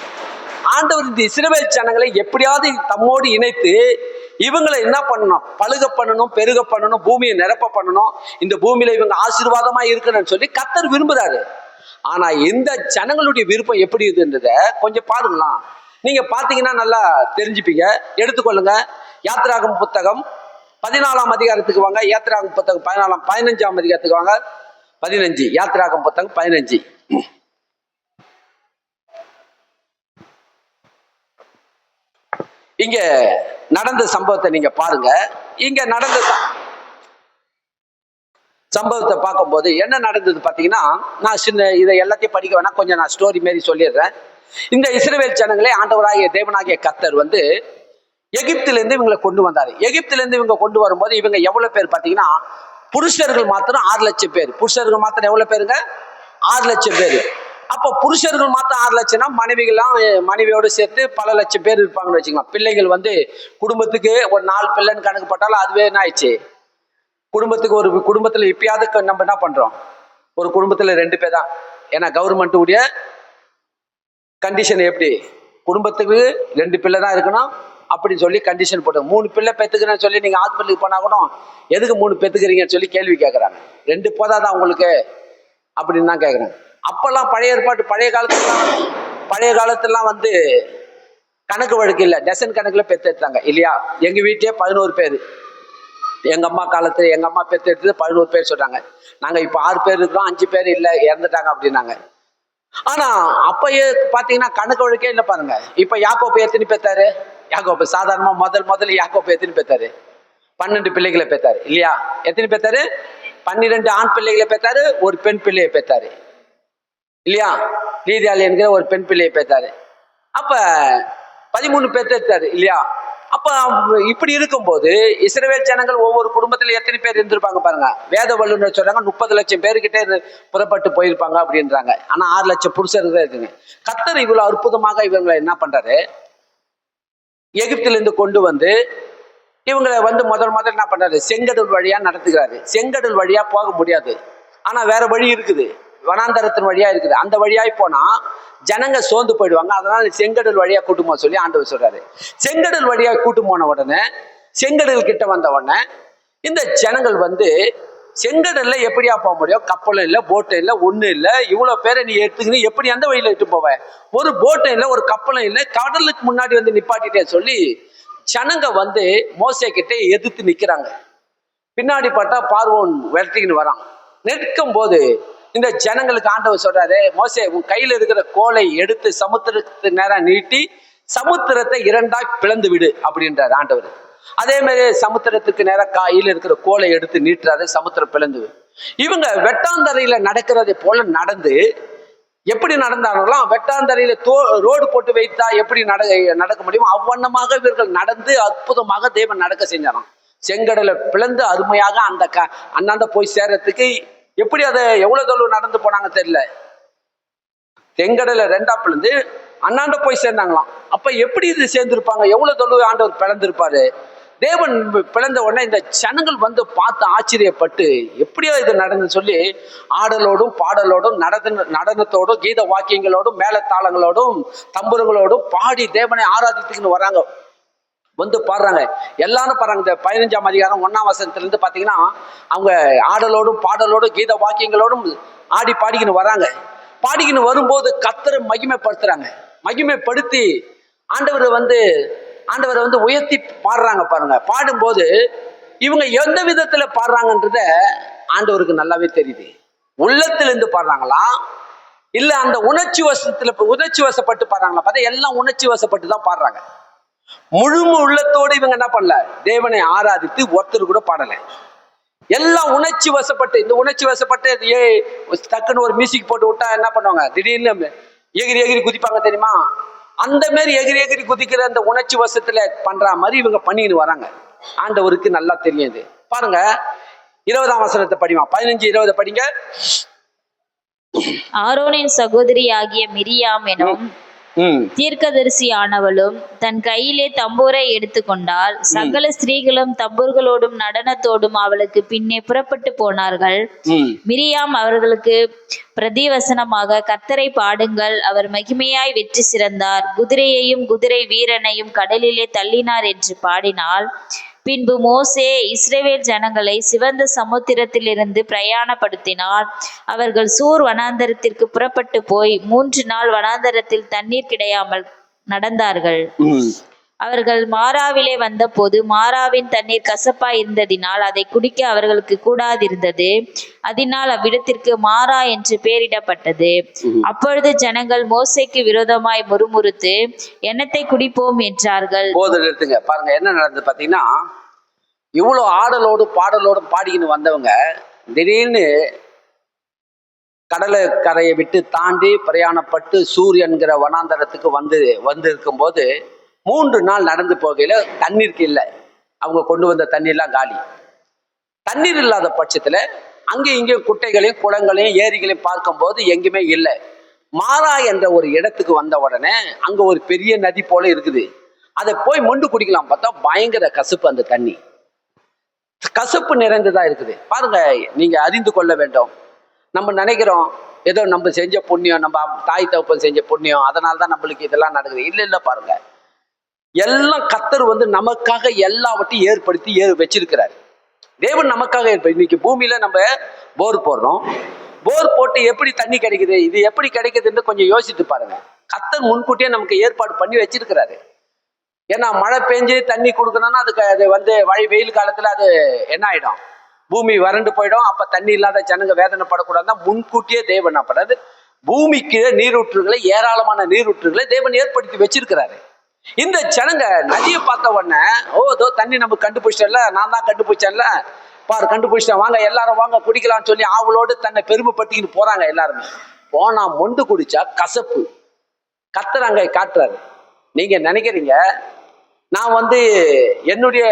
ஆண்டவர்? இந்த இஸ்ரவேல் ஜனங்களை எப்படியாவது தம்மோடு இணைத்து இவங்களை என்ன பண்ணணும், பழுக பண்ணணும், பெருக பண்ணணும், பூமியை நிரப்ப பண்ணணும், இந்த பூமியில இவங்க ஆசீர்வாதமா இருக்கணும்னு சொல்லி கர்த்தர் விரும்புறாரு. ஆனா இந்த ஜனங்களுடைய விருப்பம் எப்படி இருக்குன்றத கொஞ்சம் பாருங்களா. நீங்க பாத்தீங்கன்னா நல்லா தெரிஞ்சுப்பீங்க. எடுத்துக்கொள்ளுங்க, யாத்திராகமம் புத்தகம் 14ஆம் அதிகாரத்துக்கு வாங்க. யாத்திராகமம் புத்தகம் 15ஆம் அதிகாரத்துக்கு வாங்க. 15, யாத்திராகமம் புத்தகம் 15. இங்க நடந்த சம்பவத்தை நீங்க பாருங்க. இங்க நடந்த சம்பவத்தை பார்க்கும்போது என்ன நடந்தது பாத்தீங்கன்னா, நான் இதை எல்லாத்தையும் படிக்க வேணா, கொஞ்சம் நான் ஸ்டோரி மாரி சொல்லிடுறேன். இந்த இஸ்ரவேல் ஜனங்களே ஆண்டவராகிய தேவனாகிய கர்த்தர் எகிப்திலிருந்து இவங்களை கொண்டு வந்தாரு. எகிப்திலிருந்து இவங்க கொண்டு வரும்போது இவங்க எவ்வளவு பேர் பாத்தீங்கன்னா, புருஷர்கள் மாத்திரம் 6 லட்சம் பேர். புருஷர்கள் மாத்திரம் எவ்வளவு பேருங்க? 6 லட்சம் பேர். அப்ப புருஷர்கள் மாத்திரம் 6 லட்சம்னா மனைவியோடு சேர்த்து பல லட்சம் பேர் இருப்பாங்கன்னு வச்சுக்கலாம். பிள்ளைகள் குடும்பத்துக்கு ஒரு 4 பிள்ளைன்னு கணக்கு போட்டாலும் அதுவே என்ன ஆயிடுச்சு, குடும்பத்துக்கு ஒரு குடும்பத்துல இப்பயாவது நம்ம என்ன பண்றோம், ஒரு குடும்பத்துல 2 பேர் தான். ஏன்னா கவர்மெண்ட் உடைய கண்டிஷன் எப்படி, குடும்பத்துக்கு 2 பிள்ளை தான் இருக்கணும் அப்படின்னு சொல்லி கண்டிஷன் போட்டு 3 பிள்ளை பெத்துக்கிறேன்னு சொல்லி நீங்க ஹாஸ்பிட்டலுக்கு போனா கூட எதுக்கு 3 பெத்துக்கிறீங்கன்னு சொல்லி கேள்வி கேட்கறாங்க. 2 போதாதான் உங்களுக்கு அப்படின்னு தான் கேட்கறாங்க. அப்பெல்லாம் பழைய ஏற்பாட்டு பழைய காலத்துலாம் கணக்கு வழக்கு இல்லை, டசன் கணக்குல பெத்து எடுத்தாங்க இல்லையா. எங்க வீட்லயே 11 பேர், எங்க அம்மா காலத்துல எங்க அம்மா பெற்று எடுத்தது 11 பேர் சொல்றாங்க. நாங்க இப்ப 6 பேர் இருக்கிறோம், 5 பேர் இல்ல, இறந்துட்டாங்க அப்படின்னாங்க. ஆனா அப்பயே பாத்தீங்கன்னா கணக்கு வழக்கே இல்ல பாருங்க. இப்ப யாக்கோபு எத்தனை பெத்தாரு? யாக்கோபு சாதாரணமா முதல் யாக்கோபு எத்தனை பெத்தாரு? 12 பிள்ளைகளை பெத்தாரு இல்லையா? எத்தனை பெத்தாரு? 12 ஆண் பிள்ளைகளை பெத்தாரு, ஒரு பெண் பிள்ளையை பெத்தாரு இல்லையா? லீதியாள் என்கிற ஒரு பெண் பிள்ளையை பெத்தாரு. அப்ப 13 பெத்தாரு இல்லையா? அப்ப இப்படி இருக்கும்போது இஸ்ரவேல் ஜனங்கள் ஒவ்வொரு குடும்பத்துல எத்தனை பேர் இருந்திருப்பாங்க பாருங்க. வேத வல்லுநர் சொல்றாங்க 30 லட்சம் பேருக்கிட்டே புறப்பட்டு போயிருப்பாங்க அப்படின்றாங்க. ஆனா 6 லட்சம் புருஷர்கள் இருக்குங்க. கர்த்தர் இவ்வளவு அற்புதமாக இவங்களை என்ன பண்றாரு, எகிப்திலிருந்து கொண்டு வந்து இவங்களை வந்து முதல் என்ன பண்றாரு, செங்கடல் வழியா நடத்துகிறாரு. செங்கடல் வழியா போக முடியாது, ஆனா வேற வழி இருக்குது, வனாந்தரத்தின் வழியா இருக்குது. அந்த வழியாய் போனா ஜனங்க சோர்ந்து போயிடுவாங்க. அதனால செங்கடல் வழியா கூட்டுமா சொல்லி ஆண்டவர் சொல்றாரு. செங்கடல் வழியா கூட்டு போன உடனே, செங்கடல் கிட்ட வந்த உடனே இந்த ஜனங்கள் வந்து செங்கடல்ல எப்படியா போக முடியும்? கப்பலும் இல்லை, போட்டும் இல்லை, ஒண்ணும் இல்லை. இவ்வளவு பேரை நீ எடுத்துக்கின்னு எப்படி அந்த வழியில இட்டு போவ? ஒரு போட்டும் இல்லை, ஒரு கப்பலும் இல்லை, கடலுக்கு முன்னாடி வந்து நிப்பாட்டிட்டே சொல்லி ஜனங்க வந்து மோசே கிட்ட எதிர்த்து நிக்கிறாங்க. பின்னாடி பார்த்தா பார்வோன் விரட்டிக்கின்னு வரான். நிற்கும் போது இந்த ஜனங்களுக்கு ஆண்டவர் சொல்றாரு, மோசே உன் கையில இருக்கிற கோலை எடுத்து சமுத்திரத்து நேரம் நீட்டி சமுத்திரத்தை 2ஆய் பிளந்து விடு அப்படின்றாரு ஆண்டவர். அதே மாதிரி சமுத்திரத்துக்கு நேரம் கையில இருக்கிற கோலை எடுத்து நீட்டுறாரு, சமுத்திரம் பிளந்து. இவங்க வெட்டாந்தரையில நடக்கிறதை போல நடந்து, எப்படி நடந்தார்களோ வெட்டாந்தரையில ரோடு போட்டு வைத்தா எப்படி நடக்க முடியும் அவ்வண்ணமாக இவர்கள் நடந்து அற்புதமாக தேவன் நடக்க செஞ்சாராம். செங்கடலை பிளந்து அருமையாக அண்ணாண்ட போய் சேர்றதுக்கு எப்படி அதை எவ்வளவு தொலைவு நடந்து போனாங்க தெரியல. செங்கடலை 2ஆ பிளந்து அண்ணாண்ட போய் சேர்ந்தாங்களாம். அப்ப எப்படி இது சேர்ந்திருப்பாங்க? எவ்வளவு தொலைவு ஆண்டவர் பிளந்திருப்பாரு? தேவன் பிளந்த உடனே இந்த ஜனங்கள் வந்து பார்த்து ஆச்சரியப்பட்டு எப்படியோ இது நடந்து சொல்லி ஆடலோடும் பாடலோடும் நடனத்தோடும் கீத வாக்கியங்களோடும் மேலத்தாளங்களோடும் தம்புரங்களோடும் பாடி தேவனை ஆராதித்துக்குன்னு வராங்க. வந்து பாடுறாங்க, எல்லாரும் பாடுறாங்க. இந்த 15ஆம் அதிகாரம் 1ஆம் வசனத்துல இருந்து பாத்தீங்கன்னா அவங்க ஆடலோடும் பாடலோடும் கீத வாக்கியங்களோடும் ஆடி பாடிக்கின்னு வராங்க. பாடிக்கின்னு வரும்போது கர்த்தரை மகிமைப்படுத்துறாங்க. மகிமைப்படுத்தி ஆண்டவரை வந்து உயர்த்தி பாடுறாங்க பாருங்க. பாடும்போது இவங்க எந்த விதத்துல பாடுறாங்கன்றத ஆண்டவருக்கு நல்லாவே தெரியுது. உள்ளத்திலிருந்து பாடுறாங்களா இல்ல அந்த உணர்ச்சி வசப்பட்டு பாடுறாங்களா? பார்த்தா எல்லாம் உணர்ச்சி வசப்பட்டு தான் பாடுறாங்க. முழு உள்ளத்தோடு இவங்க என்ன பண்ணல, தேவனை ஆராதித்து ஒருத்தர் கூட பாடல. எல்லாம் உணர்ச்சி வசப்பட்டு. இந்த உணர்ச்சி வசப்பட்டு டக்குன்னு ஒரு மியூசிக் போட்டு விட்டா என்ன பண்ணுவாங்க, திடீர்னு எகிரி எகிரி குதிப்பாங்க தெரியுமா? அந்த மாதிரி எகிரி எகிரி குதிக்கிற அந்த உணர்ச்சி வசத்துல பண்ற மாதிரி இவங்க பண்ணின்னு வராங்க. ஆண்டவருக்கு நல்லா தெரியுது. பாருங்க 20ஆம் வசனத்தை படிமா, 15-20 படிங்க. ஆரோனின் சகோதரி ஆகிய மிரியாம் எனும் தீர்க்கதரிசி ஆனவளும் தன் கையிலே தம்பூரை எடுத்துக்கொண்டால் சகல ஸ்திரீகளும் தம்பூர்களோடும் நடனத்தோடும் அவளுக்கு பின்னே புறப்பட்டு போனார்கள். மிரியாம் அவர்களுக்கு பிரதிவசனமாக, கர்த்தரை பாடுங்கள், அவர் மகிமையாய் வெற்றி சிறந்தார், குதிரையையும் குதிரை வீரனையும் கடலிலே தள்ளினார் என்று பாடினாள். பின்பு மோசே இஸ்ரவேல் ஜனங்களை சிவந்த சமுத்திரத்திலிருந்து பிரயாணப்படுத்தினார். அவர்கள் சூர் வனாந்தரத்திற்கு புறப்பட்டு போய் 3 நாள் வனாந்தரத்தில் தண்ணீர் கிடையாமல் நடந்தார்கள். அவர்கள் மாராவிலே வந்தபோது மாராவின் தண்ணீர் கசப்பாய் இருந்ததினால் அதை குடிக்க அவர்களுக்கு கூடாதிருந்தது. அதனால் அவ்விடத்திற்கு மாரா என்று பெயரிடப்பட்டது. அப்பொழுது ஜனங்கள் மோசேக்கு விரோதமாய் முறுமுறுத்து எண்ணத்தை குடிப்போம் என்றார்கள். பாருங்க என்ன நடந்தது பாத்தீங்கன்னா, இவ்வளவு ஆடலோடு பாடலோடும் பாடிக்கின்னு வந்தவங்க திடீர்னு கடற்கரையை விட்டு தாண்டி பிரயாணப்பட்டு சூரியன்கிற வனாந்தரத்துக்கு வந்து இருக்கும் போது 3 நாள் நடந்து போகையில தண்ணீருக்கு இல்லை. அவங்க கொண்டு வந்த தண்ணீர்லாம் காலி. தண்ணீர் இல்லாத பட்சத்துல அங்கே இங்கே குட்டைகளையும் குளங்களையும் ஏரிகளையும் பார்க்கும்போது எங்குமே இல்லை. மாரா என்ற ஒரு இடத்துக்கு வந்த உடனே அங்க ஒரு பெரிய நதி போல இருக்குது. அதை போய் மொண்டு குடிக்கலாம். பார்த்தா பயங்கர கசப்பு. அந்த தண்ணி கசப்பு நிறைந்ததா இருக்குது. பாருங்க, நீங்க அறிந்து கொள்ள வேண்டும். நம்ம நினைக்கிறோம் ஏதோ நம்ம செஞ்ச புண்ணியம், நம்ம தாய் தகப்பன் செஞ்ச புண்ணியம், அதனால்தான் நம்மளுக்கு இதெல்லாம் நடக்குது. இல்ல பாருங்க, எல்லாம் கர்த்தர் வந்து நமக்காக எல்லாவற்றையும் ஏற்படுத்தி வச்சிருக்கிறார். தேவன் நமக்காக இன்னைக்கு பூமியில நம்ம போர் போடுறோம். போர் போட்டு எப்படி தண்ணி கிடைக்குது, இது எப்படி கிடைக்குதுன்னு கொஞ்சம் யோசித்து பாருங்க. கர்த்தர் முன்கூட்டியே நமக்கு ஏற்பாடு பண்ணி வச்சிருக்கிறாரு. ஏன்னா மழை பெஞ்சு தண்ணி கொடுக்கணும்னா அதுக்கு அது வந்து வெயில் காலத்துல அது என்ன ஆயிடும், பூமி வறண்டு போயிடும். அப்ப தண்ணி இல்லாத ஜனங்க வேதனைப்படக்கூடாதுன்னா முன்கூட்டியே தேவன் என்ன பண்றாரு, பூமிக்கு நீரூற்றுகளை, ஏராளமான நீரூற்றுகளை தேவன் ஏற்படுத்தி வச்சிருக்கிறாரு. இந்த ஜனங்க நதியை பார்த்த உடனே, ஓ தோ தண்ணி நம்ம கண்டுபிடிச்சல, நான் தான் கண்டுபிடிச்சேன்ல, பாரு கண்டுபிடிச்சேன், வாங்க எல்லாரும் வாங்க குடிக்கலாம்னு சொல்லி ஆவலோடு தன்னை பெருமைப்படுத்திக்கிட்டு போறாங்க. எல்லாருமே போனா மொண்டு குடிச்சா கசப்பு. கர்த்தர் அங்க காட்டுறாரு. நீங்க நினைக்கிறீங்க நான் வந்து என்னுடைய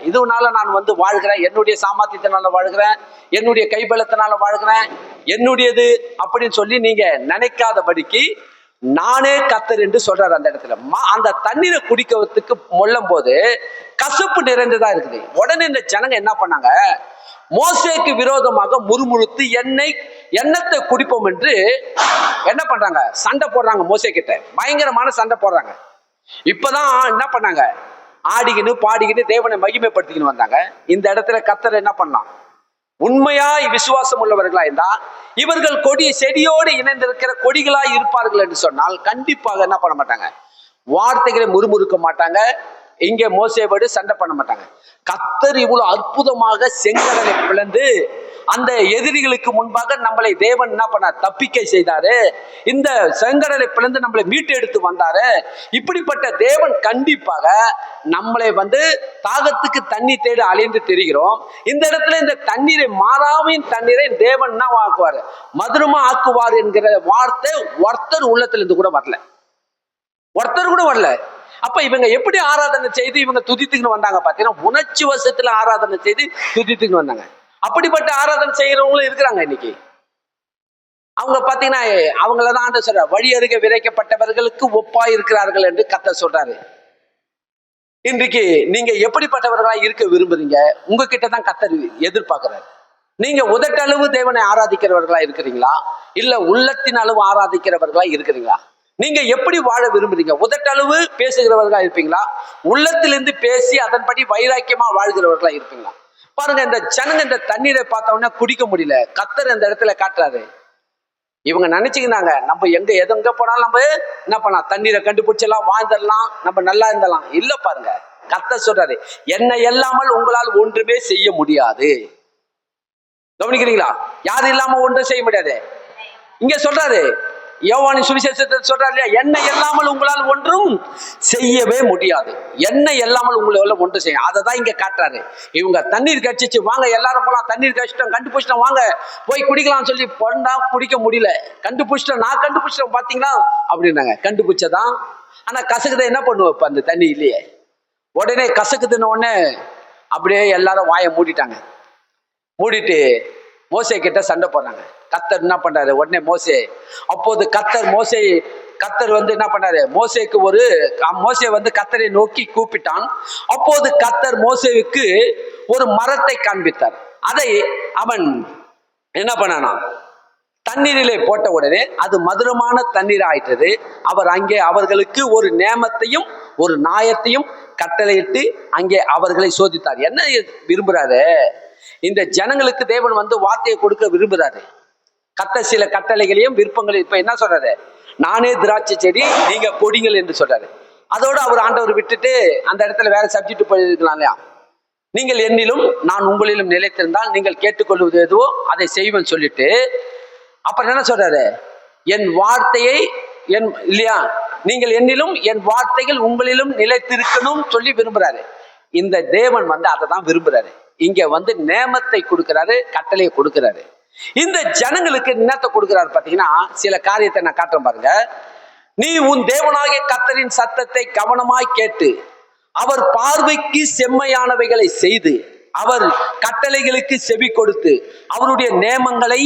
இதுனால நான் வந்து வாழ்கிறேன், என்னுடைய சாமர்த்தியத்தினால வாழ்கிறேன், என்னுடைய கைபலத்தினால வாழ்கிறேன், என்னுடையது அப்படின்னு சொல்லி நீங்க நினைக்காதபடிக்கு நானே கர்த்தர் என்று சொல்றாரு. அந்த இடத்துல அந்த தண்ணீரை குடிக்கிறதுக்கு மொள்ளும் போது கசப்பு நிறைந்ததா இருக்குது. உடனே இந்த ஜனங்க என்ன பண்ணாங்க, மோசேக்கு விரோதமாக முறுமுறுத்து எண்ணத்தை குடிப்போம் என்று என்ன பண்றாங்க, சண்டை போடுறாங்க. மோசே கிட்ட பயங்கரமான சண்டை போடுறாங்க. இப்பதான் என்ன பண்ணாங்க, ஆடிக்கின்னு பாடிக்கின்னு தேவனை மகிமைப்படுத்திக்கின்னு வந்தாங்க. இந்த இடத்துல கர்த்தர் என்ன பண்ணலாம், உண்மையாய் விசுவாசம் உள்ளவர்களா இருந்தா இவர்கள் செடியோடு இணைந்திருக்கிற கொடிகளாய் இருப்பார்கள் என்று சொன்னால் கண்டிப்பாக என்ன பண்ண மாட்டாங்க, வார்த்தைகளை முறுமுறுக்க மாட்டாங்க, இங்கே மோசேவோடு சண்டை பண்ண மாட்டாங்க. கர்த்தர் இவ்வளவு அற்புதமாக செங்கடலை பிளந்து அந்த எதிரிகளுக்கு முன்பாக நம்மளை தேவன் என்ன பண்ணார், தப்பிக்கை செய்தாரு. இந்த செங்கடலை பிளந்து நம்மளை மீட்டு எடுத்து வந்தாரு. இப்படிப்பட்ட தேவன் கண்டிப்பாக நம்மளை வந்து தாகத்துக்கு தண்ணி தேடி அலைந்து தெரிகிறோம். இந்த இடத்துல இந்த தண்ணீரை, மாறாவின் தண்ணீரை தேவன் என்ன ஆக்குவாரு, மதுரமா ஆக்குவார் என்கிற வார்த்தை ஒருத்தர் உள்ளத்திலிருந்து கூட வரல, ஒருத்தர் கூட வரல. அப்ப இவங்க எப்படி ஆராதனை செய்து இவங்க துதித்துக்குன்னு வந்தாங்க பாத்தீங்கன்னா, உணர்ச்சி வசத்துல ஆராதனை செய்து துதித்துக்குன்னு வந்தாங்க. அப்படிப்பட்ட ஆராதனை செய்யறவங்களும் இருக்கிறாங்க இன்னைக்கு. அவங்க பாத்தீங்கன்னா அவங்களதான் ஆண்டு சொல்ற, வழி அருகே விதைக்கப்பட்டவர்களுக்கு ஒப்பா இருக்கிறார்கள் என்று கர்த்தர் சொல்றாரு. இன்றைக்கு நீங்க எப்படிப்பட்டவர்களா இருக்க விரும்புறீங்க, உங்ககிட்ட தான் கர்த்தர் எதிர்பார்க்கிறாரு. நீங்க உதட்டளவு தேவனை ஆராதிக்கிறவர்களா இருக்கிறீங்களா, இல்ல உள்ளத்தின் அளவு ஆராதிக்கிறவர்களா இருக்கிறீங்களா? நீங்க எப்படி வாழ விரும்புறீங்க? உதட்டளவு பேசுகிறவர்களா இருப்பீங்களா, உள்ளத்திலிருந்து பேசி அதன்படி வைராக்கியமா வாழ்கிறவர்களா இருப்பீங்களா? பாருங்க, இந்த ஜனங்க இந்த தண்ணீரை பார்த்த உடனே குடிக்க முடியல. கர்த்தர் இந்த இடத்துல காட்டுறாரு. இவங்க நினைச்சுக்கினாங்க நம்ம எங்க போனாலும் நம்ம என்ன பண்ணலாம், தண்ணீரை கண்டுபிடிச்சலாம், வாழ்ந்துடலாம், நம்ம நல்லா இருந்தலாம். இல்ல பாருங்க, கர்த்தர் சொல்றாரு, என்னை இல்லாமல் உங்களால் ஒன்றுமே செய்ய முடியாது. கவனிக்கிறீங்களா? யாரு இல்லாம ஒன்றும் செய்ய முடியாது. இங்க சொல்றாரு, யோவானின் சுவிசேஷத்தில் சொல்றாரு இல்லையா, என்னை இல்லாமல் உங்களால் ஒன்றும் செய்யவே முடியாது. என்னை இல்லாமல் உங்களால ஒன்றும் செய்ய, அதை தான் இங்க காட்டுறாரு. இவங்க தண்ணீர் கட்சிச்சு, வாங்க எல்லாரும் போலாம், தண்ணீர் கழிச்சிட்டோம், கண்டுபிடிச்சிட்டோம், வாங்க போய் குடிக்கலாம் சொல்லி பொண்டா குடிக்க முடியல. கண்டுபிடிச்சிட்டோம், நான் கண்டுபிடிச்சிட்டோம் பாத்தீங்களா அப்படின்னாங்க. கண்டுபிடிச்சதான், ஆனா கசக்குதை என்ன பண்ணுவோம் இப்ப அந்த தண்ணி இல்லையே. உடனே கசக்குதுன்னு உடனே அப்படியே எல்லாரும் வாயை மூடிட்டாங்க. மூடிட்டு மோசே கிட்ட சண்டை போடுறாங்க. கர்த்தர் என்ன பண்றாரு, உடனே அப்போது கர்த்தர் வந்து என்ன பண்ணாரு, மோசே வந்து கர்த்தரை நோக்கி கூப்பிட்டான். அப்போது கர்த்தர் மோசேவுக்கு ஒரு மரத்தை காண்பித்தார். அதை அவன் என்ன பண்ணானா, தண்ணீரிலே போட்ட உடனே அது மதுரமான தண்ணீர் ஆயிட்டது. அவர் அங்கே அவர்களுக்கு ஒரு நேமத்தையும் ஒரு நியாயத்தையும் கட்டளையிட்டு அங்கே அவர்களை சோதித்தார். என்ன விரும்புறாரு, இந்த ஜனங்களுக்கு தேவன் வந்து வார்த்தையை கொடுக்க விரும்புறாரு. கர்த்தர் சில கட்டளைகளையும் விருப்பங்களையும், இப்ப என்ன சொல்றாரு, நானே திராட்சை செடி, நீங்க கொடிங்கள் என்று சொல்றாரு. அதோட அவர் ஆண்டவர் விட்டுட்டு அந்த இடத்துல வேற சப்ஜெக்ட் போயிருக்கலாம் இல்லையா. நீங்கள் என்னிலும் நான் உங்களிலும் நிலைத்திருந்தால் நீங்கள் கேட்டுக்கொள்வது எதுவோ அதை செய்வேன் சொல்லிட்டு அப்புறம் என்ன சொல்றாரு, என் வார்த்தையை இல்லையா, நீங்கள் என்னிலும் என் வார்த்தைகள் உங்களிலும் நிலைத்திருக்கணும் சொல்லி விரும்புறாரு. இந்த தேவன் வந்து அதை தான் விரும்புறாரு. இங்க வந்து நேமத்தை கொடுக்கிறாரு, கட்டளையை கொடுக்கிறாரு. இந்த ஜனங்களுக்கு என்னத்தை கொடுக்கிறாரு பாத்தீங்கன்னா, சில காரியத்தை நான் காட்டுறேன் பாருங்க. நீ உன் தேவனாகிய கர்த்தரின் சத்தத்தை கவனமாய் கேட்டு அவர் பார்வைக்கு செம்மையானவைகளை செய்து அவர் கட்டளைகளுக்கு செவி கொடுத்து அவருடைய நேமங்களை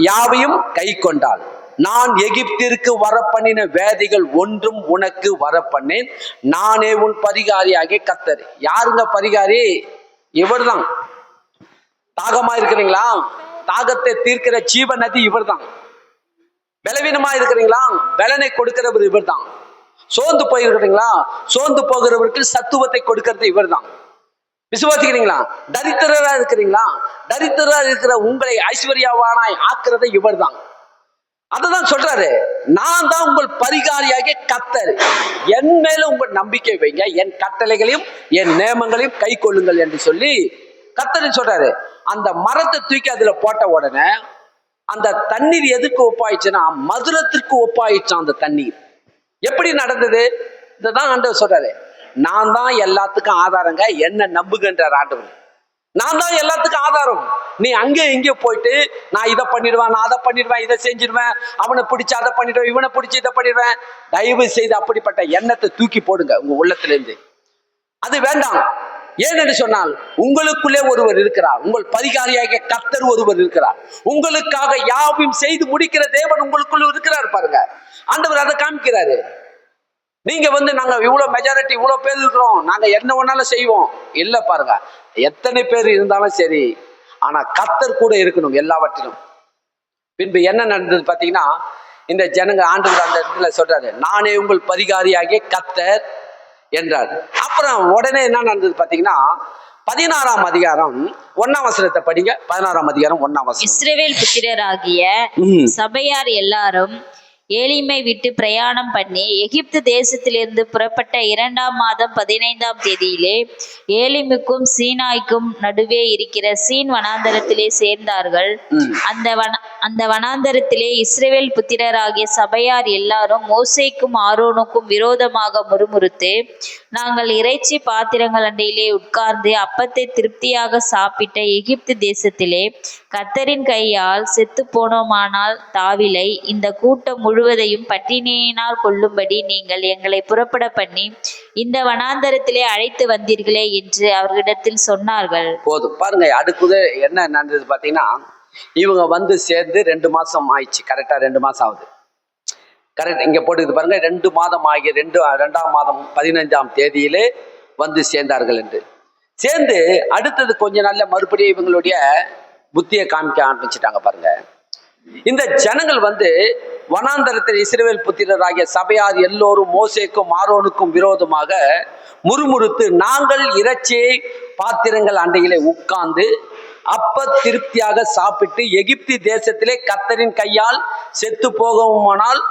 யாவையும் கை கொண்டாள். நான் எகிப்திற்கு வரப்பண்ணின வேதிகள் ஒன்றும் உனக்கு வரப்பண்ணேன், நானே உன் பரிகாரியாகிய கர்த்தர். யாருங்க பரிகாரி? இவர்தான். தாகமா இருக்கிறீங்களா, தாகத்தை தீர்க்கிற ஜீவ நதி இவர் தான். பலவீனமா இருக்கிறீங்களா, பலனை கொடுக்கிறவர் இவர் தான். சோர்ந்து போயிருக்கிறீங்களா, சோர்ந்து போகிறவருக்கு சத்துவத்தை கொடுக்கிறது இவர் தான். விசுவாசிக்கிறீங்களா? தரித்திரரா இருக்கிறீங்களா, தரித்திரரா இருக்கிற உங்களை ஐஸ்வர்யவானாய் ஆக்குறதை இவர் தான். அததான் சொல்றாரு, நான் தான் உங்கள் பரிகாரியாகிய கர்த்தர், என் மேல உங்கள் நம்பிக்கை வைங்க, என் கட்டளைகளையும் என் நியமங்களையும் கை கொள்ளுங்கள் என்று சொல்லி கர்த்தர் சொல்றாரு. அந்த மரத்தை தூக்கி அதுல போட்ட உடனே அந்த தண்ணீர் எதுக்கு ஒப்பாயிடுச்சுன்னா மதுரத்திற்கு ஒப்பாயிடுச்சான் அந்த தண்ணீர். எப்படி நடந்தது? இதுதான் ஆண்டவர் சொல்றாரு, நான் தான் எல்லாத்துக்கும் ஆதாரங்க, என்ன நம்புகின்றார் ஆண்டவர். நான் தான் எல்லாத்துக்கும் ஆதாரம். நீ அங்கே இங்கே போயிட்டு நான் இதை பண்ணிடுவேன், நான் அதை பண்ணிடுவேன், இதை செஞ்சிடுவேன், அவனை பிடிச்சி அதை பண்ணிடுவேன், இவனை பிடிச்சி இதை பண்ணிடுவேன், தயவு செய்து அப்படிப்பட்ட எண்ணத்தை தூக்கி போடுங்க உங்க உள்ளத்துல இருந்து. அது வேண்டாம். ஏனென்று சொன்னால் உங்களுக்குள்ளே ஒருவர் இருக்கிறார், உங்கள் பரிகாரியாகிய கர்த்தர் ஒருவர் இருக்கிறார், உங்களுக்காக யாவையும் செய்து முடிக்கிற தேவன் உங்களுக்குள்ள இருக்கிறார். பாருங்க, ஆண்டவர் அதை காமிக்கிறாரு. நீங்க நாங்க இவ்வளவு மெஜாரிட்டி, இவ்வளவு பேர் இருக்கிறோம், நாங்க என்ன வேணாலும் செய்வோம் இல்ல. பாருங்க, எத்தனை பேர் இருந்தாலும் சரி, ஆனா கர்த்தர் கூட இருக்கணும் எல்லாவற்றிலும். பின்பு என்ன நடந்தது பாத்தீங்கன்னா, இந்த ஜனங்க ஆண்டவர் அந்த இடத்துல சொல்றாரு, நானே உங்கள் பரிகாரியாகிய கர்த்தர் என்றார். அப்புறம் உடனே என்ன நடந்தது பாத்தீங்கன்னா, 16ஆம் அதிகாரம் 1ஆம் வசனத்தை படிங்க. 16ஆம் அதிகாரம் 1ஆம் வசனம். இஸ்ரவேல் புத்திரராகிய சபையார் எல்லாரும் ஏலிமை விட்டு பிரயாணம் பண்ணி எகிப்து தேசத்திலிருந்து புறப்பட்ட 2ஆம் மாதம் 15ஆம் தேதியிலே ஏலிமுக்கும் சீனாய்க்கும் நடுவே இருக்கிற சீன் வனாந்தரத்திலே சேர்ந்தார்கள். அந்த வனாந்தரத்திலே இஸ்ரவேல் புத்திரராகிய சபையார் எல்லாரும் மோசேக்கும் ஆரோனுக்கும் விரோதமாக முறுமுறுத்து, நாங்கள் இறைச்சி பாத்திரங்கள் அண்டையிலே உட்கார்ந்து அப்பத்தை திருப்தியாக சாப்பிட்ட எகிப்து தேசத்திலே கர்த்தரின் கையால் செத்து போனோமானால் தாவிலை இந்த கூட்டம் முழுவதையும் பட்டினியினால் கொல்லும்படி நீங்கள் எங்களை புறப்பட பண்ணி இந்த வனாந்தரத்திலே அழைத்து வந்தீர்களே என்று அவர்களிடத்தில் சொன்னார்கள். போதும் பாருங்க, அடுத்தது என்ன நடந்தது பாத்தீங்கன்னா, இவங்க சேர்ந்து 2 மாசம் ஆயிடுச்சு. கரெக்டா 2 மாசம் ஆகுது. கரெக்ட், இங்க போட்டுக்கிது பாருங்க, 2 மாதம் ஆகிய 2ஆம் மாதம் 15ஆம் தேதியிலே சேர்ந்தார்கள் என்று. சேர்ந்து அடுத்தது கொஞ்ச நாள்ல மறுபடியும் இவங்களுடைய புத்தியை காமிக்க ஆரம்பிச்சுட்டாங்க. பாருங்க, இந்த ஜனங்கள் வனாந்தரத்தில் இஸ்ரவேல் புத்திரராகிய சபையார் எல்லோரும் மோசேக்கும் ஆரோனுக்கும் விரோதமாக முறுமுறுத்து, நாங்கள் இறைச்சியை பாத்திரங்கள் அண்டையிலே உட்கார்ந்து அப்ப திருப்தியாக சாப்பிட்டு எகிப்து தேசத்திலே கர்த்தரின் கையால் செத்து போகுமானால்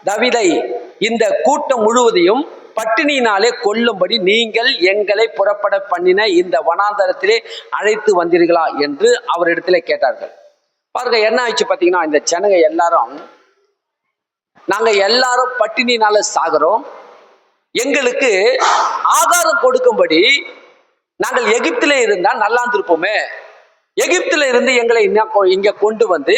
தவிதை இந்த கூட்டம் முழுவதையும் பட்டினியினாலே கொல்லும்படி நீங்கள் எங்களை புறப்பட பண்ணின இந்த வனாந்தரத்திலே அழைத்து வந்தீர்களா என்று அவரிடத்திலே கேட்டார்கள். பாருங்க, என்ன ஆயிடுச்சு பாத்தீங்கன்னா, இந்த ஜனங்க எல்லாரும், நாங்க எல்லாரும் பட்டினினால சாகிறோம், எங்களுக்கு ஆகாரம் கொடுக்கும்படி நாங்கள் எகிப்திலே இருந்தா நல்லா இருந்திருப்போமே, எகிப்தில இருந்து எங்களை இங்க கொண்டு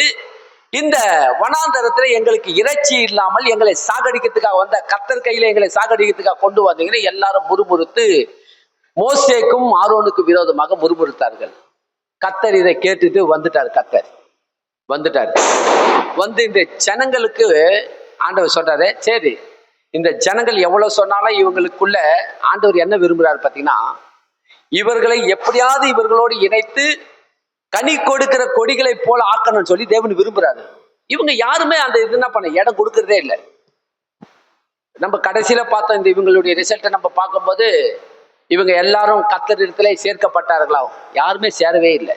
இந்த வனாந்தரத்துல எங்களுக்கு இறைச்சி இல்லாமல் எங்களை சாகடிக்கிறதுக்காக வந்த கர்த்தர் கையில எங்களை சாகடிக்கிறதுக்காக கொண்டு வந்தீங்கன்னு எல்லாரும் முறுமுறுத்து மோசேக்கும் ஆரோனுக்கும் விரோதமாக முறுமுறுத்தார்கள். கர்த்தர் இதை கேட்டுட்டு வந்துட்டார். கர்த்தர் வந்துட்டார். இந்த ஜனங்களுக்கு ஆண்டவர் சொல்றாரு, சரி இந்த ஜனங்கள் எவ்வளவு சொன்னாலும் இவங்களுக்குள்ள ஆண்டவர் என்ன விரும்புறாரு பாத்தீங்கன்னா, இவர்களை எப்படியாவது இவர்களோடு இணைத்து கனி கொடுக்கிற கொடிகளை போல ஆக்கணும்னு சொல்லி தேவன் விரும்புறாரு. இவங்க யாருமே அந்த இது என்ன பண்ண இடம் கொடுக்கறதே இல்லை. நம்ம கடைசியில பார்த்தோம், இந்த இவங்களுடைய ரிசல்ட்டை நம்ம பார்க்கும்போது இவங்க எல்லாரும் கர்த்தர் இடத்துல சேர்க்கப்பட்டார்களா? யாருமே சேரவே இல்லை.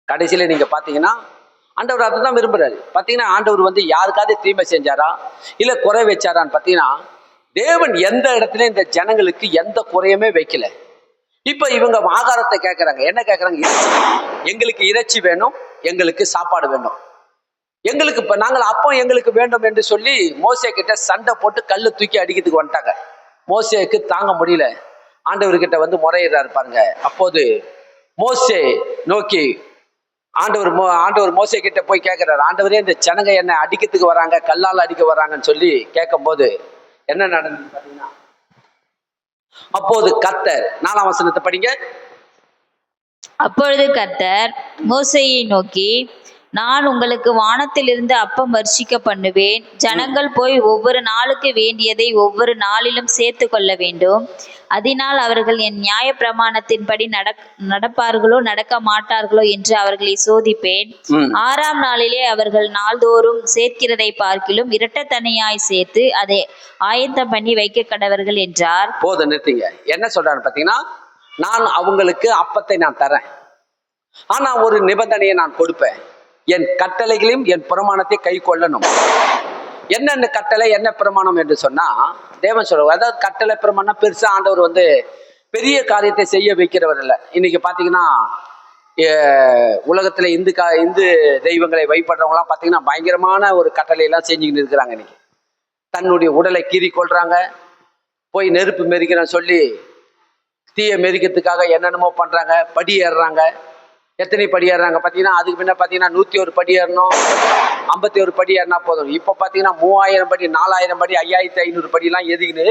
கடைசியில நீங்க பாத்தீங்கன்னா ஆண்டவர் அதை தான் விரும்புறாரு. பாத்தீங்கன்னா ஆண்டவர் யாருக்காவது தீமை செஞ்சாரா இல்ல குறை வச்சாரான்னு பாத்தீங்கன்னா, தேவன் எந்த இடத்துல இந்த ஜனங்களுக்கு எந்த குறையுமே வைக்கல. இப்ப இவங்க ஆகாரத்தை கேட்கறாங்க. என்ன கேட்கறாங்க? எங்களுக்கு இறைச்சி வேணும், எங்களுக்கு சாப்பாடு வேணும், எங்களுக்கு இப்ப நாங்கள் அப்போ எங்களுக்கு வேண்டும் என்று சொல்லி மோசே கிட்ட சண்டை போட்டு கல்லு தூக்கி அடிக்கிறதுக்கு வந்துட்டாங்க. மோசேக்கு தாங்க முடியல. ஆண்டவர்கிட்ட முறையிடுறாரு பாருங்க. அப்போது மோசே நோக்கி ஆண்டவர் மோசே கிட்ட போய் கேட்கிறாரு, ஆண்டவரே இந்த ஜனங்க என்ன அடிக்கிறதுக்கு வராங்க, கல்லால் அடிக்க வராங்கன்னு சொல்லி கேட்கும் போது என்ன நடந்தது பாத்தீங்கன்னா, அப்போது கர்த்தர் 4ஆம் வசனத்தை படிங்க. அப்பொழுது கர்த்தர் மோசேயை நோக்கி, நான் உங்களுக்கு வானத்திலிருந்து அப்பம் வர்ஷிக்க பண்ணுவேன். ஜனங்கள் போய் ஒவ்வொரு நாளுக்கு வேண்டியதை ஒவ்வொரு நாளிலும் சேர்த்து கொள்ள வேண்டும். அதனால் அவர்கள் என் நியாய பிரமாணத்தின்படி நடப்பார்களோ நடக்க மாட்டார்களோ என்று அவர்களை சோதிப்பேன். 6ஆம் நாளிலே அவர்கள் நாள்தோறும் சேர்க்கிறதை பார்க்கிலும் இரட்டத்தனையாய் சேர்த்து அதை ஆயத்தம் பண்ணி வைக்க கடவர்கள் என்றார். போதும், நிறுத்திங்க. என்ன சொல்றாரு பாத்தீங்கன்னா, நான் அவங்களுக்கு அப்பத்தை நான் தரேன், ஆனா ஒரு நிபந்தனையை நான் கொடுப்பேன். என் கட்டளைகளையும் என் பிரமாணத்தை கை கொள்ளணும். என்னென்ன கட்டளை என்ன பிரமாணம் என்று சொன்னா தேவன் சொல்லுவார். அதாவது கட்டளை பிரமாணம் பெருசா ஆண்டவர் வந்து பெரிய காரியத்தை செய்ய வைக்கிறவர் இல்லை. இன்னைக்கு பாத்தீங்கன்னா உலகத்துல இந்து தெய்வங்களை வழிபடுறவங்களாம் பாத்தீங்கன்னா பயங்கரமான ஒரு கட்டளையெல்லாம் செஞ்சுக்கிட்டு இருக்கிறாங்க. இன்னைக்கு தன்னுடைய உடலை கீறி கொள்றாங்க, போய் நெருப்பு மெரிக்கிறேன்னு சொல்லி தீய மெரிக்கிறதுக்காக என்னென்னமோ பண்றாங்க, படி ஏறுறாங்க. எத்தனை படி ஏறுறாங்க பார்த்தீங்கன்னா, அதுக்கு முன்ன பார்த்தீங்கன்னா 101 படி ஏறணும், 51 படி ஏறினா போதும். இப்போ பார்த்தீங்கன்னா 3000 படி, 4000 படி, 5500 படிலாம் எதுக்குன்னு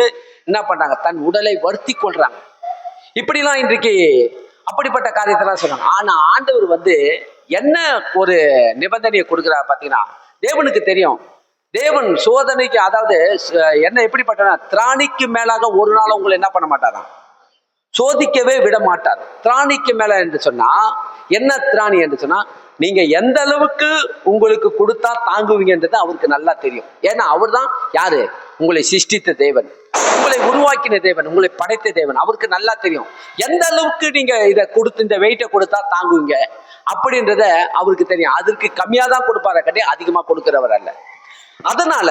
என்ன பண்றாங்க, தன் உடலை வருத்தி கொள்றாங்க. இப்படிலாம் இன்றைக்கு அப்படிப்பட்ட காரியத்தெல்லாம் சொல்றாங்க. ஆனா ஆண்டவர் வந்து என்ன ஒரு நிபந்தனையை கொடுக்குறாரு பார்த்தீங்கன்னா, தேவனுக்கு தெரியும். தேவன் சோதனைக்கு, அதாவது என்ன எப்படிப்பட்ட திராணிக்கு மேலாக ஒரு நாள் உங்களை என்ன பண்ண மாட்டாராம், சோதிக்கவே விட மாட்டார். திராணிக்கு மேல என்று சொன்னா என்ன திராணி என்று சொன்னா, நீங்க எந்த அளவுக்கு உங்களுக்கு கொடுத்தா தாங்குவீங்கன்றது அவருக்கு நல்லா தெரியும். ஏன்னா அவர் தான் யாரு, உங்களை சிருஷ்டித்த தேவன், உங்களை உருவாக்கின தேவன், உங்களை படைத்த தேவன். அவருக்கு நல்லா தெரியும் எந்த அளவுக்கு நீங்க இதை கொடுத்து இந்த வெயிட்டை கொடுத்தா தாங்குவீங்க அப்படின்றத அவருக்கு தெரியும். அதற்கு கம்மியா தான் கொடுப்பாரு, கட்டி அதிகமா கொடுக்கிறவர் அல்ல. அதனால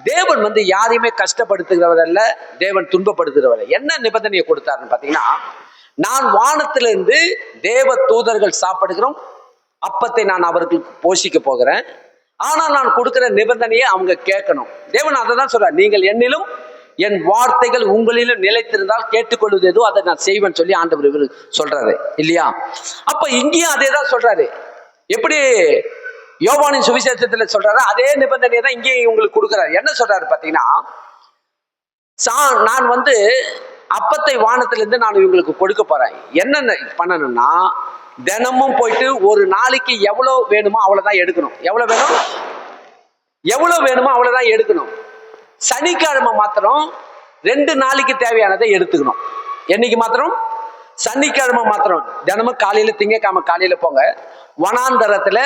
தேவன் வந்து யாரையுமே கஷ்டப்படுத்துகிறவர் அல்ல, தேவன் துன்பப்படுத்துகிறவர். என்ன நிபந்தனையை கொடுத்தாருன்னு பாத்தீங்கன்னா, நான் வானத்திலிருந்து தேவ தூதர்கள் சாப்பிடுகிறோம் அப்பத்தை நான் அவர்களுக்கு போஷிக்க போகிறேன். ஆனால் நான் கொடுக்கிற நிபந்தனையை அவங்க கேட்கணும். தேவன் அதை தான் சொல்றார், நீங்கள் என்னிலும் என் வார்த்தைகள் உங்களிலும் நிலைத்திருந்தால் கேட்டுக்கொள்வது எதோ அதை நான் செய்வேன் சொல்லி ஆண்டவர் சொல்றாரு இல்லையா. அப்ப இங்கேயும் அதே தான் சொல்றாரு. எப்படி யோவானின் சுவிசேஷத்துல சொல்றாரு, அதே நிபந்தனையை தான் இங்கேயும் உங்களுக்கு கொடுக்குறாரு. என்ன சொல்றாரு பாத்தீங்கன்னா, நான் வந்து அப்பத்தை வானத்திலிருந்து நான் இவங்களுக்கு கொடுக்க போறேன். என்ன பண்ணணும்னா, தினமும் போயிட்டு ஒரு நாளைக்கு எவ்வளவு வேணுமோ அவ்வளவுதான் எடுக்கணும். எவ்வளவு வேணுமோ அவ்வளவுதான் எடுக்கணும். சனிக்கிழமை மாத்திரம் 2 நாளைக்கு தேவையானதை எடுத்துக்கணும். என்னைக்கு மாத்திரம், சனிக்கிழமை மாத்திரம். தினமும் காலையில, திங்கக்கிழமை காலையில போங்க, வனாந்தரத்துல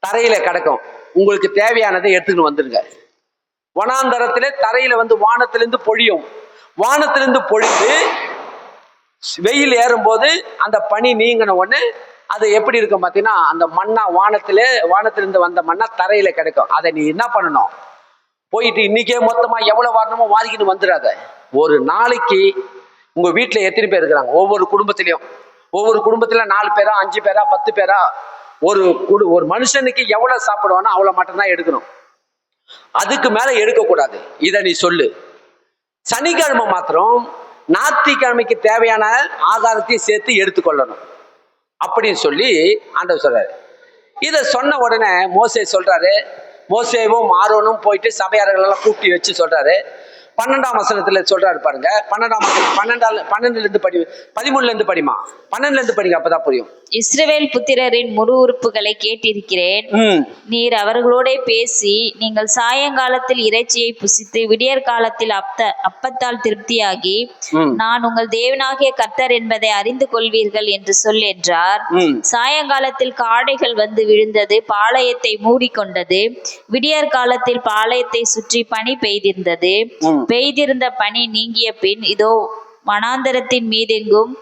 தரையில கிடக்கும், உங்களுக்கு தேவையானதை எடுத்துக்கிட்டு வந்துருங்க. வனாந்தரத்துல தரையில வந்து வானத்திலிருந்து பொழியும். வானத்திலிருந்து பொழிந்து வெயில் ஏறும்போது அந்த பனி நீங்கின உடனே அது எப்படி இருக்கும் பார்த்தீங்கன்னா, அந்த மண்ணா வானத்திலிருந்து வந்த மண்ணா தரையில கிடைக்கும். அதை நீ என்ன பண்ணணும், போயிட்டு இன்னைக்கே மொத்தமா எவ்வளவு வரணுமோ வாரிக்கிட்டு வந்துடாத. ஒரு நாளைக்கு உங்க வீட்டுல எத்தனை பேர் இருக்கிறாங்க, ஒவ்வொரு குடும்பத்திலையும் 4 பேரா 5 பேரா 10 பேரா, ஒரு மனுஷனுக்கு எவ்வளவு சாப்பிடுவானோ அவ்வளவு மட்டும்தான் எடுக்கணும். அதுக்கு மேல எடுக்கக்கூடாது. இதை நீ சொல்லு. சனிக்கிழமை மாத்திரம் ஞாயிற்றுக்கிழமைக்கு தேவையான ஆகாரத்தையும் சேர்த்து எடுத்துக்கொள்ளணும் அப்படின்னு சொல்லி ஆண்டவர் சொல்றாரு. இதை சொன்ன உடனே மோசே சொல்றாரு, மோசேவும் ஆரோனும் போயிட்டு சபையாளர்கள் எல்லாம் கூப்பிட்டு வச்சு சொல்றாரு. 12ஆம் வசனத்துல சொல்றாரு பாருங்க. 12ல இருந்து படி, 13ல இருந்து படிமா, 12ல இருந்து படிங்க, அப்பதான் புரியும். இஸ்ரவேல் புத்திரரின் முழு உறுப்புகளை கேட்டிருக்கிறேன். நீர் அவர்களோட பேசி, நீங்கள் சாயங்காலத்தில் இறைச்சியை புசித்து விடியற் காலத்தில் அப்பத்தால் திருப்தியாகி நான் உங்கள் தேவனாகிய கர்த்தர் என்பதை அறிந்து கொள்வீர்கள் என்று சொல் என்றார். சாயங்காலத்தில் காடைகள் வந்து விழுந்தது, பாளையத்தை மூடிக்கொண்டது. விடியற் காலத்தில் பாளையத்தை சுற்றி பனி பெய்திருந்தது. பெய்திருந்த பனி நீங்கிய பின் இதோ வனாந்தரத்தின் மீதெங்கும்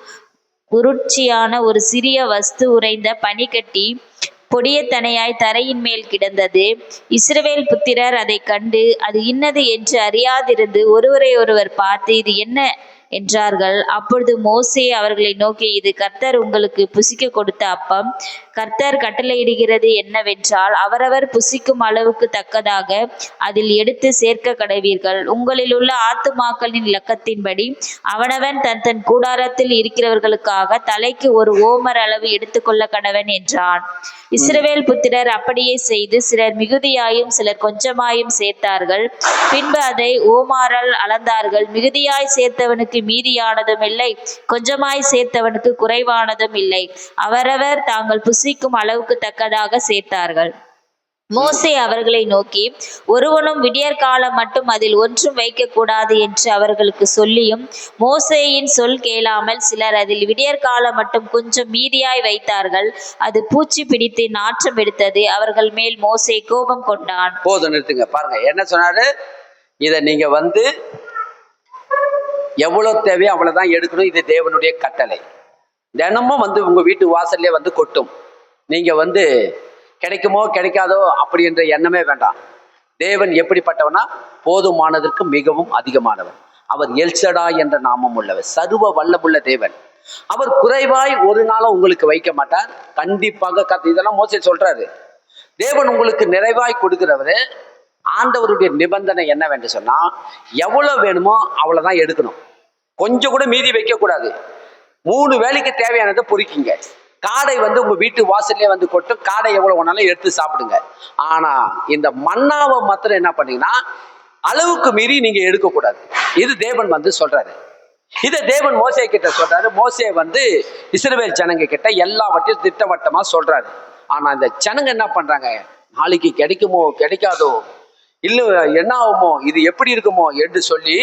குருட்சியான ஒரு சிறிய வஸ்து உறைந்த பனிக்கட்டி பொடியத்தனையாய் தரையின் மேல் கிடந்தது. இஸ்ரவேல் புத்திரர் அதை கண்டு அது இன்னது என்று அறியாதிருந்து ஒருவரை ஒருவர் பார்த்து இது என்ன என்றார்கள். அப்பொழுது மோசே அவர்களை நோக்கி, இது கர்த்தர் உங்களுக்கு புசிக்க கொடுத்த அப்பம். கர்த்தர் கட்டளையிடுகிறது என்னவென்றால், அவரவர் புசிக்கும் அளவுக்கு தக்கதாக அதில் எடுத்து சேர்க்க கடவீர்கள். உங்களில் உள்ள ஆத்துமாக்களின் இலக்கத்தின்படி அவனவன் தன் தன் கூடாரத்தில் இருக்கிறவர்களுக்காக தலைக்கு ஒரு ஓமர் அளவு எடுத்துக்கொள்ள கடவன் என்றான். இஸ்ரவேல் புத்திரர் அப்படியே செய்து சிலர் மிகுதியாயும் சிலர் கொஞ்சமாயும் சேர்த்தார்கள். பின்பு அதை ஓமாரால் அளந்தார்கள். மிகுதியாய் சேர்த்தவனுக்கு மீதியானதும் இல்லை, கொஞ்சமாய் சேர்த்தவனுக்கு குறைவானதும் இல்லை. அவரவர் தாங்கள் புசிக்கும் அளவுக்கு தக்கதாக சேர்த்தார்கள். மோசே அவர்களை நோக்கி, ஒருவனும் விடியற் காலம் மட்டும் அதில் ஒன்றும் வைக்க கூடாது என்று அவர்களுக்கு சொல்லியும், மோசேயின் சொல் கேளாமல் சிலர் அதில் விடியற் காலம் மட்டும் கொஞ்சம் மீதியாய் வைத்தார்கள். அது பூச்சி பிடித்து நாற்றம் எடுத்தது. அவர்கள் மேல் மோசே கோபம் கொண்டான். போதும், நிறுத்துங்க. பாருங்க என்ன சொன்னாரு. இதை நீங்க வந்து எவ்வளவு தேவையோ அவ்வளவுதான் எடுக்கணும். இது தேவனுடைய கட்டளை. தினமும் வந்து உங்க வீட்டு வாசல்லே வந்து கொட்டும். நீங்க வந்து கிடைக்குமோ கிடைக்காதோ அப்படி என்ற எண்ணமே வேண்டாம். தேவன் எப்படிப்பட்டவனா, போதுமானதற்கு மிகவும் அதிகமானவர். அவர் எல்சடா என்ற நாமம் உள்ளவர், சர்வ வல்லமுள்ள தேவன். அவர் குறைவாய் ஒரு நாளும் உங்களுக்கு வைக்க மாட்டார். கண்டிப்பாக இதெல்லாம் மோசே சொல்றாரு. தேவன் உங்களுக்கு நிறைவாய் கொடுக்கிறவரு. ஆண்டவருடைய நிபந்தனை என்னவென்று சொன்னா, எவ்வளவு வேணுமோ அவ்வளவுதான் எடுக்கணும். கொஞ்சம் கூட மீதி வைக்க கூடாது. 3 வேளைக்கு தேவையானதை பொறுக்கிங்க. காடை உங்க வீட்டு வாசல்லே கொட்டும். காடை எவ்வளவு வேணாலும் எடுத்து சாப்பிடுங்க. ஆனா இந்த மன்னாவை மாத்திரம் என்ன பண்ணீங்கன்னா, அளவுக்கு மீறி நீங்க எடுக்கக்கூடாது. இது தேவன் சொல்றாரு. இதை தேவன் மோசே கிட்ட சொல்றாரு. மோசே இஸ்ரவேல் ஜனங்க கிட்ட எல்லாவற்றையும் திட்டவட்டமா சொல்றாரு. ஆனா இந்த ஜனங்க என்ன பண்றாங்க, நாளைக்கு கிடைக்குமோ கிடைக்காதோ, இல்ல என்ன ஆகுமோ, இது எப்படி இருக்குமோ என்று சொல்லி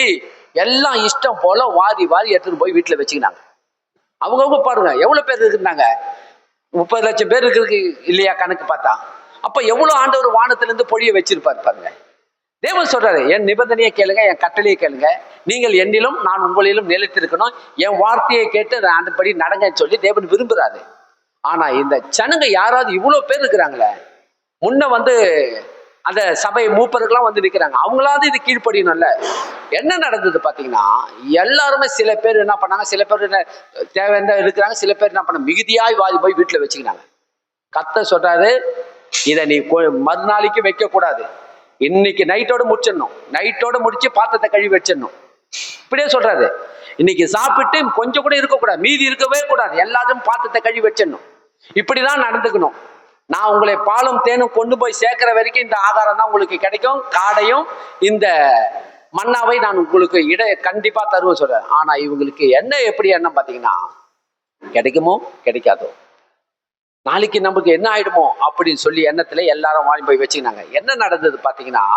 எல்லாம் இஷ்டம் போல வாரி எடுத்துட்டு போய் வீட்டுல வச்சுக்கினாங்க. அவங்கவுங்க பாருங்க எவ்வளவு பேர் இருந்தாங்க, 30 லட்சம் பேர் இருக்கு இல்லையா கணக்கு பார்த்தா. அப்ப எவ்வளவு ஆண்டவர் வானத்திலிருந்து பொழிய வச்சிருப்பாரு பாருங்க. தேவன் சொல்றாரு, என் நிபந்தனையை கேளுங்க, என் கட்டளையை கேளுங்க, நீங்கள் என்னிலும் நான் உங்களிலும் நிலைத்திருக்கணும், என் வார்த்தையை கேட்டு அந்தபடி நடங்கன்னு சொல்லி தேவன் விரும்புறாரு. ஆனா இந்த ஜனங்க யாராவது இவ்வளவு பேர் இருக்கிறாங்களே, முன்ன அந்த சபை மூப்பருக்கெல்லாம் நிற்கிறாங்க, அவங்களாவது இது கீழ்ப்படியணும்ல. என்ன நடந்தது பாத்தீங்கன்னா, எல்லாருமே சில பேர் என்ன பண்ணாங்க, சில பேர் தேவையான இருக்கிறாங்க, சில பேர் என்ன பண்ண மிகுதியாய் வாரி போய் வீட்டுல வச்சுக்கினாங்க. கர்த்தர் சொல்றாரு, இதை நீ மறுநாளைக்கு வைக்க கூடாது, இன்னைக்கு நைட்டோட முடிச்சிடணும், நைட்டோட முடிச்சு பாத்திரத்தை கழுவி வச்சிடணும். இப்படியே சொல்றாரு. இன்னைக்கு சாப்பிட்டு கொஞ்சம் கூட இருக்கக்கூடாது, மீதி இருக்கவே கூடாது, எல்லாத்தையும் பாத்திரத்தை கழுவி வச்சிடணும். இப்படிதான் நடந்துக்கணும். நான் உங்களை பாலும் தேனும் கொண்டு போய் சேர்க்கிற வரைக்கும் இந்த ஆகாரம் தான் உங்களுக்கு கிடைக்கும். காடையும் இந்த மன்னாவை நான் உங்களுக்கு கண்டிப்பா தருவேன் சொல்றேன். ஆனா இவங்களுக்கு என்ன எப்படி எண்ணம் பாத்தீங்கன்னா, கிடைக்குமோ கிடைக்காதோ, நாளைக்கு நமக்கு என்ன ஆயிடுமோ அப்படின்னு சொல்லி எண்ணத்துல எல்லாரும் வாங்கி போய் வச்சுக்கினாங்க. என்ன நடந்தது பாத்தீங்கன்னா,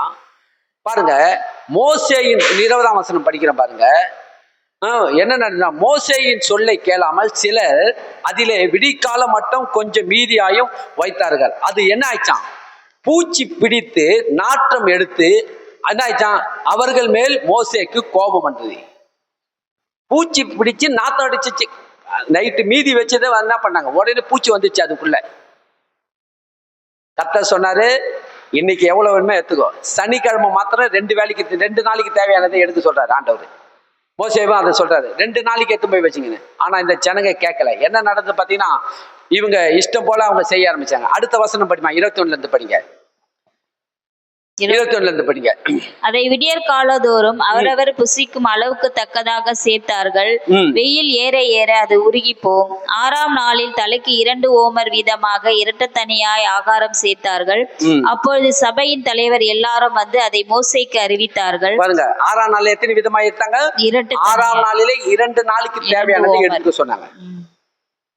பாருங்க மோசேயின் 20ஆம் வசனம் படிக்கிறேன் பாருங்க. என்ன நடந்தா, மோசேயின் சொல்லை கேளாமல் சிலர் அதிலே விடிக்காலம் மட்டும் கொஞ்சம் மீதியாயும் வைத்தார்கள். அது என்ன ஆயிடுச்சான், பூச்சி பிடித்து நாற்றம் எடுத்து என்ன ஆயிடுச்சான், அவர்கள் மேல் மோசேக்கு கோபம் வந்தது. பூச்சி பிடிச்சு நாத்தம் அடிச்சிச்சு. நைட்டு மீதி வச்சதை என்ன பண்ணாங்க, உடனே பூச்சி வந்துச்சு அதுக்குள்ள. கர்த்தர் சொன்னாரு, இன்னைக்கு எவ்வளவு வேணுமோ எடுத்துக்கோ, சனிக்கிழமை மாத்திரம் 2 நாளைக்கு தேவையானதை எடுக்க சொல்றாரு ஆண்டவர். மோசேவும் அதை சொல்றாரு, 2 நாளைக்கு எடுத்து போய் வச்சுங்கன்னு. ஆனா இந்த ஜனங்க கேட்கல. என்ன நடந்து பாத்தீங்கன்னா, இவங்க இஷ்டம் போல அவங்க செய்ய ஆரம்பிச்சாங்க. அடுத்த வசனம் படிமா, 21ல இருந்து படிங்க. 21ல இருந்து படிங்க. அதை விடியற் காலதோறும் அவரவர் புசிக்கும் அளவுக்கு தக்கதாக சேர்த்தார்கள். வெயில் ஏற ஏற அது உருகி போம். 6ஆம் நாளில் தலைக்கு 2 ஓமர் வீதமாக இரட்டத்தனியாய் ஆகாரம் சேர்த்தார்கள். அப்பொழுது சபையின் தலைவர் எல்லாரும் அதை மோசேக்கு அறிவித்தார்கள். பாருங்க, 6ஆம் நாள் எத்தனை விதமா எடுத்தாங்க, 6ஆம் நாளிலே 2 நாளைக்கு தேவையானதை எடுத்துக்க சொன்னாங்க.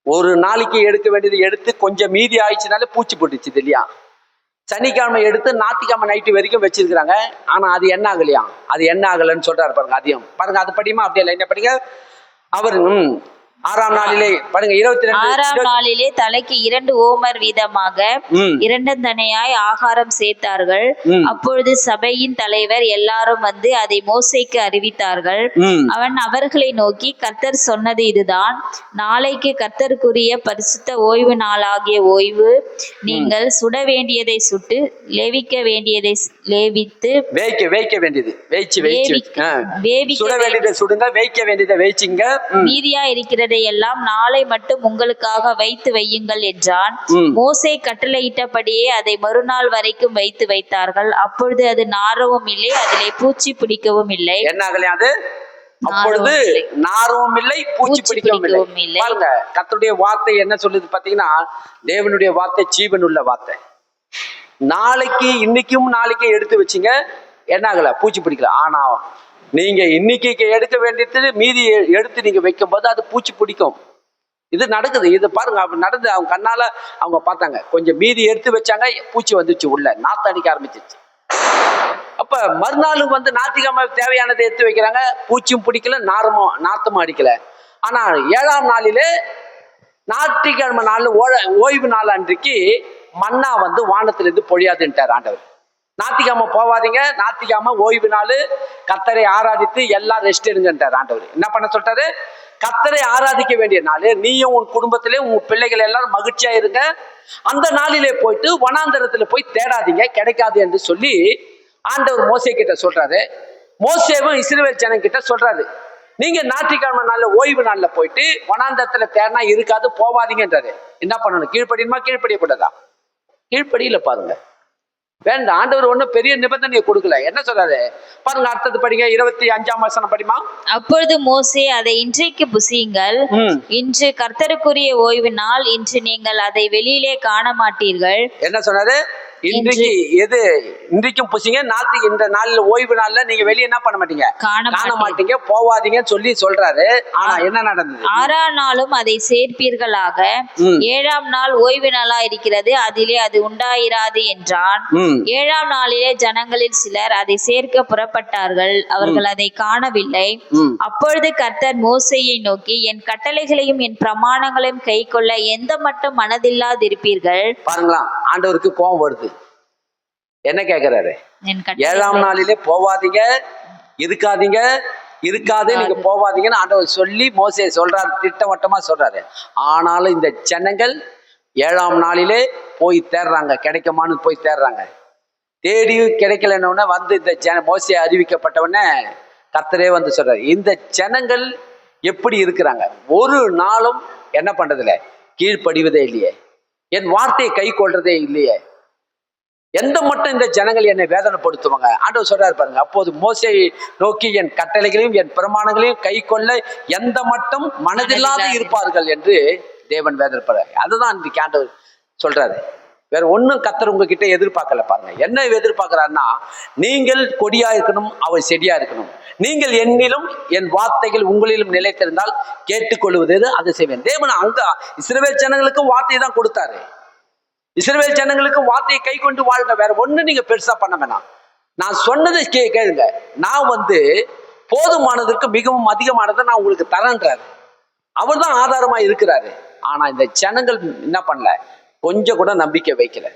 ஒரு நாளைக்கு எடுக்க வேண்டியது எடுத்து கொஞ்சம் மீதி ஆயிடுச்சுனாலே பூச்சி போட்டுச்சு இல்லையா. சனிக்கிழமை எடுத்து ஞாயிற்றுக்கிழமை நைட்டு வரைக்கும் வச்சிருக்கிறாங்க. ஆனா அது என்ன ஆகலையா, அது என்ன ஆகலன்னு சொல்றாரு பாருங்க. அதையும் பாருங்க, அது படியுமா, அப்படியே லைனா படிங்க. அவர் 6ஆம் நாளிலே பாருங்க, 6ஆம் நாளிலே தலைக்கு 2 ஓமர் வீதமாக இரண்டந்தனையாய் ஆகாரம் சேர்த்தார்கள். அப்பொழுது சபையின் தலைவர் எல்லாரும் அதை மோசேக்கு அறிவித்தார்கள். அவன் அவர்களை நோக்கி, கர்த்தர் சொன்னது இதுதான், நாளைக்கு கர்த்தருக்குரிய பரிசுத்த ஓய்வு நாளாகிய ஓய்வு. நீங்கள் சுட வேண்டியதை சுட்டு, லேவிக்க வேண்டியதை லேவித்து, வேய்க்க வேண்டியது சுடுங்க, வேய்க்க வேண்டியதை வேய்ச்சிங்க, மீதியா இருக்கிறது எல்லாம் நாளை மட்டும் உங்களுக்காக வைத்து வையுங்கள் என்றான். மோசே கட்டளையிட்டபடியே அதை மறுநாள் வரைக்கும் வைத்து வைத்தார்கள். அப்பொழுது அது நாரவும் இல்லை, அதிலே பூச்சி பிடிக்கவும் இல்லை. என்ன ஆகலையாது, அப்பொழுது நாரவும் இல்லை, பூச்சி பிடிக்கவும் இல்லை. பாருங்க, கர்த்தருடைய வார்த்தை என்ன சொல்லுது பாத்தீங்கன்னா, தேவனுடைய வார்த்தை ஜீவன் உள்ள வார்த்தை. நாளைக்கு இன்னைக்கும் நாளைக்கு எடுத்து வச்சுங்க, என்ன ஆகல, பூச்சி பிடிக்கல. ஆனா நீங்க இன்னைக்கு எடுக்க வேண்டியது மீதி எடுத்து நீங்க வைக்கும் போது அது பூச்சி பிடிக்கும். இது நடக்குது, இது பாருங்க, அப்படி நடந்து அவங்க கண்ணால அவங்க பார்த்தாங்க. கொஞ்சம் மீதி எடுத்து வச்சாங்க, பூச்சி வந்துச்சு, உள்ள நாத்து அடிக்க ஆரம்பிச்சிருச்சு. அப்ப மறுநாள் ஞாயிற்றுக்கிழமை தேவையானதை எடுத்து வைக்கிறாங்க, பூச்சியும் பிடிக்கல, நாத்தமும் அடிக்கல. ஆனா 7ஆம் நாளிலே ஞாயிற்றுக்கிழமை நாள் ஓய்வு நாள் அன்றைக்கு மன்னா வானத்திலிருந்து பொழியாதுன்ட்டார் ஆண்டவர். ஞாயிற்றுக்கிழமை போவாதீங்க, ஞாயிற்றுக்கிழமை ஓய்வு நாள், கர்த்தரை ஆராதித்து எல்லாம் ரெஸ்ட் எடுங்கன்றார் ஆண்டவர். என்ன பண்ண சொல்லிட்டாரு, கர்த்தரை ஆராதிக்க வேண்டிய நாள். நீயும் உன் குடும்பத்திலே உன் பிள்ளைகள் எல்லாரும் மகிழ்ச்சியா இருங்க. அந்த நாளிலே போயிட்டு வனாந்தரத்துல போய் தேடாதீங்க, கிடைக்காது என்று சொல்லி ஆண்டவர் மோசே கிட்ட சொல்றாரு. மோசேவும் இஸ்ரவேல் ஜனங்க கிட்ட சொல்றாரு, நீங்க ஞாயிற்றுக்கிழமை நாள்ல ஓய்வு நாள்ல போயிட்டு வனாந்தரத்துல தேடினா இருக்காது, போவாதீங்கன்றாரு. என்ன பண்ணணும்? கீழ்ப்படியுமா கீழ்ப்படிய கூடாதா? கீழ்ப்படியில பாருங்க. வேண்டாம், ஆண்டவர் ஒண்ணும் பெரிய நிபந்தனையை கொடுக்கல. என்ன சொல்றாரு பாருங்க, அடுத்தது படிங்க, 25ஆம் வசனம் படிமா. அப்பொழுது மோசே, அதை இன்றைக்கு புசியுங்கள், இன்று கர்த்தருக்குரிய ஓய்வு நாள், இன்று நீங்கள் அதை வெளியிலே காண மாட்டீர்கள். என்ன சொன்னாரு? இன்றைக்கு எது இன்றைக்கும் புசிங்க, நாத்துக்கு இந்த நாள்ல ஓய்வு நாள்ல நீங்க வெளியே என்ன பண்ண மாட்டீங்க, காண மாட்டீங்க, போவாதீங்கன்னு சொல்லி சொல்றாரு. ஆனா என்ன நடந்தது? 6ஆம் நாளும் அதை சேர்ப்பீர்களாக, 7ஆம் நாள் ஓய்வு நாளா இருக்கிறது, அதிலே அது உண்டாயிராது என்றான். 7ஆம் நாளிலே ஜனங்களில் சிலர் அதை சேர்க்க புறப்பட்டார்கள், அவர்கள் அதை காணவில்லை. அப்பொழுது கர்த்தர் மோசேயை நோக்கி, என் கட்டளைகளையும் என் பிரமாணங்களையும் கைக்கொள்ள எந்த மட்டும் மனதில்லாதிருப்பீர்கள். பாருங்களா, ஆண்டவருக்கு கோபம் வருது. என்ன கேக்குறாரு? 7ஆம் நாளிலே போவாதீங்க, இருக்காதீங்க, இருக்காது, நீங்க போவாதீங்கன்னு ஆண்டவர் சொல்லி மோசே சொல்றாரு, திட்டவட்டமா சொல்றாரு. ஆனாலும் இந்த ஜனங்கள் 7ஆம் நாளிலே போய் தேடுறாங்க, கிடைக்குமான்னு போய் தேடுறாங்க. தேடி கிடைக்கலன்னு வந்து இந்த மோசே அறிவிக்கப்பட்டவன கர்த்தரே வந்து சொல்றாரு, இந்த ஜனங்கள் எப்படி இருக்கிறாங்க, ஒரு நாளும் என்ன பண்றதில்ல, கீழ்ப்படிவதே இல்லையே, என் வார்த்தையை கை கொள்றதே இல்லையே, எந்த மட்டும் இந்த ஜனங்கள் என்னை வேதனைப்படுத்துவாங்க. ஆண்டவர் சொல்றாரு பாருங்க, அப்போது மோசேயை நோக்கி, என் கட்டளைகளையும் என் பிரமாணங்களையும் கை கொள்ள எந்த மட்டும் மனதில்லாத இருப்பார்கள் என்று தேவன் வேதனைப்படுறாரு. அதுதான் இன்றைக்கு ஆண்டவர் சொல்றாரு. வேற ஒன்னும் கர்த்தர் உங்ககிட்ட எதிர்பார்க்கல. பாருங்க என்ன எதிர்பார்க்கிறாருன்னா, நீங்கள் கொடியா இருக்கணும், அவர் செடியா இருக்கணும். நீங்கள் என்னிலும் என் வார்த்தைகள் உங்களிலும் நிலைத்திருந்தால் கேட்டுக்கொள்வது அதை செய்வேன். தேவன் அங்க இஸ்ரவேல் ஜனங்களுக்கு வார்த்தை தான் கொடுத்தாரு. இஸ்ரவேல் ஜனங்களுக்கு வார்த்தையை கை கொண்டு வாழ்க, வேற ஒண்ணு நீங்க பெருசா பண்ண வேணாம். நான் சொன்னதை கேளுங்க, நான் வந்து போதுமானதற்கு மிகவும் அதிகமானதை நான் உங்களுக்கு தரேன்றாரு. அவர் தான் ஆதாரமா இருக்கிறாரு. ஆனா இந்த ஜனங்கள் என்ன பண்ணல, கொஞ்சம் கூட நம்பிக்கை வைக்கல.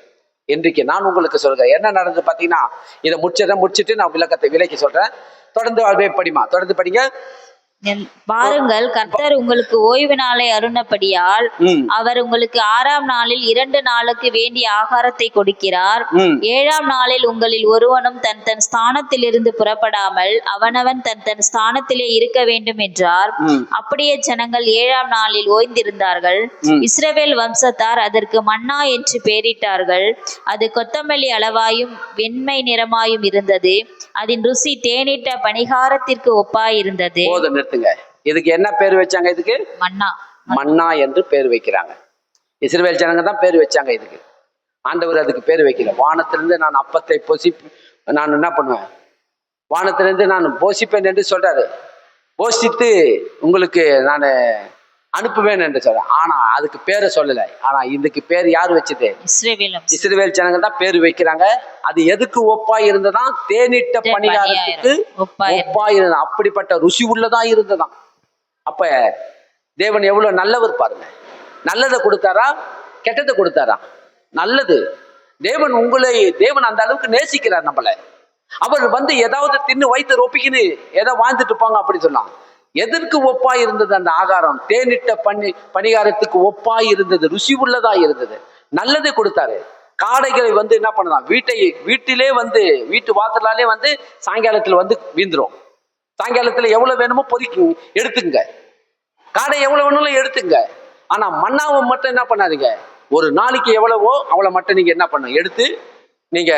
இன்றைக்கு நான் உங்களுக்கு சொல்றேன் என்ன நடந்து பாத்தீங்கன்னா, இதை முடிச்சுட்டு நான் விளக்கி சொல்றேன். தொடர்ந்து படிமா, தொடர்ந்து படிங்க. பாருங்கள், கர்த்தர் உங்களுக்கு ஓய்வு நாளை அருணபடியால் அவர் உங்களுக்கு 6ஆம் நாளில் 2 நாளுக்கு வேண்டிய ஆகாரத்தை கொடுக்கிறார். 7ஆம் நாளில் உங்களில் ஒருவனும் தன் தன் ஸ்தானத்திலிருந்து புறப்படாமல் அவனவன் தன் தன் ஸ்தானத்திலே இருக்க வேண்டும் என்றார். அப்படியே ஜனங்கள் 7ஆம் நாளில் ஓய்ந்திருந்தார்கள். இஸ்ரவேல் வம்சத்தார் அதற்கு மன்னா என்று பெயரிட்டார்கள். அது கொத்தமல்லி அளவாயும் வெண்மை நிறமாயும் இருந்தது. அதன் ருசி தேனிட்ட பணிகாரத்திற்கு ஒப்பாயிருந்தது. இதுக்கு என்ன பேர் வச்சாங்க? இதுக்கு மன்னா, மன்னா என்று பேர் வைக்கிறாங்க. இஸ்ரவேல் ஜனங்க தான் பேர் வச்சாங்க இதுக்கு. ஆண்டவர் அதுக்கு பேர் வைக்கல. வானத்திலிருந்து நான் அப்பத்தை நான் என்ன பண்ணுவேன், வானத்திலிருந்து நான் போஷிப்பேன் என்று சொல்றாரு. போஷித்து உங்களுக்கு நான் அனுப்புவேன் என்று சொல்றேன். ஆனா அதுக்கு பேரை சொல்லலை. ஆனா இதுக்கு பேர் யாரு வச்சது? இஸ்ரவேல் ஜனங்கள் தான் பேர் வைக்கிறாங்க. அது எதுக்கு ஒப்பாய் இருந்ததான்? தேனிட்ட பணிகாரத்துக்கு ஒப்பாய் இருந்தது. அப்படிப்பட்ட ருசி உள்ளதா இருந்ததாம். அப்ப தேவன் எவ்வளவு நல்லவர் பாருங்க. நல்லதை கொடுத்தாரா, கெட்டதை கொடுத்தாரா? நல்லது. தேவன் அந்த அளவுக்கு நேசிக்கிறார் நம்மள. அவர் வந்து ஏதாவது தின்னு வயிற்று ரொப்பிக்கின்னு ஏதோ வாழ்ந்துட்டு போங்க அப்படி சொல்லலாம். எதற்கு ஒப்பாய் இருந்தது அந்த ஆகாரம்? தேனிட்ட பணிகாரத்துக்கு ஒப்பாய் இருந்தது, ருசி உள்ளதா இருந்தது, நல்லதை கொடுத்தாரு. காடைகளை வந்து என்ன பண்ணலாம், வீட்டிலே வந்து வீட்டு வாசலாலே வந்து சாயங்காலத்துல வந்து வீந்துரும். சாயங்காலத்துல எவ்வளவு வேணுமோ பொறுக்கி எடுத்துங்க, காடை எவ்வளவு வேணும்னு எடுத்துங்க. ஆனா மன்னாவை மட்டும் என்ன பண்ணாதீங்க, ஒரு நாளைக்கு எவ்வளவோ அவ்வளவு மட்டும் நீங்க என்ன பண்ண எடுத்து நீங்க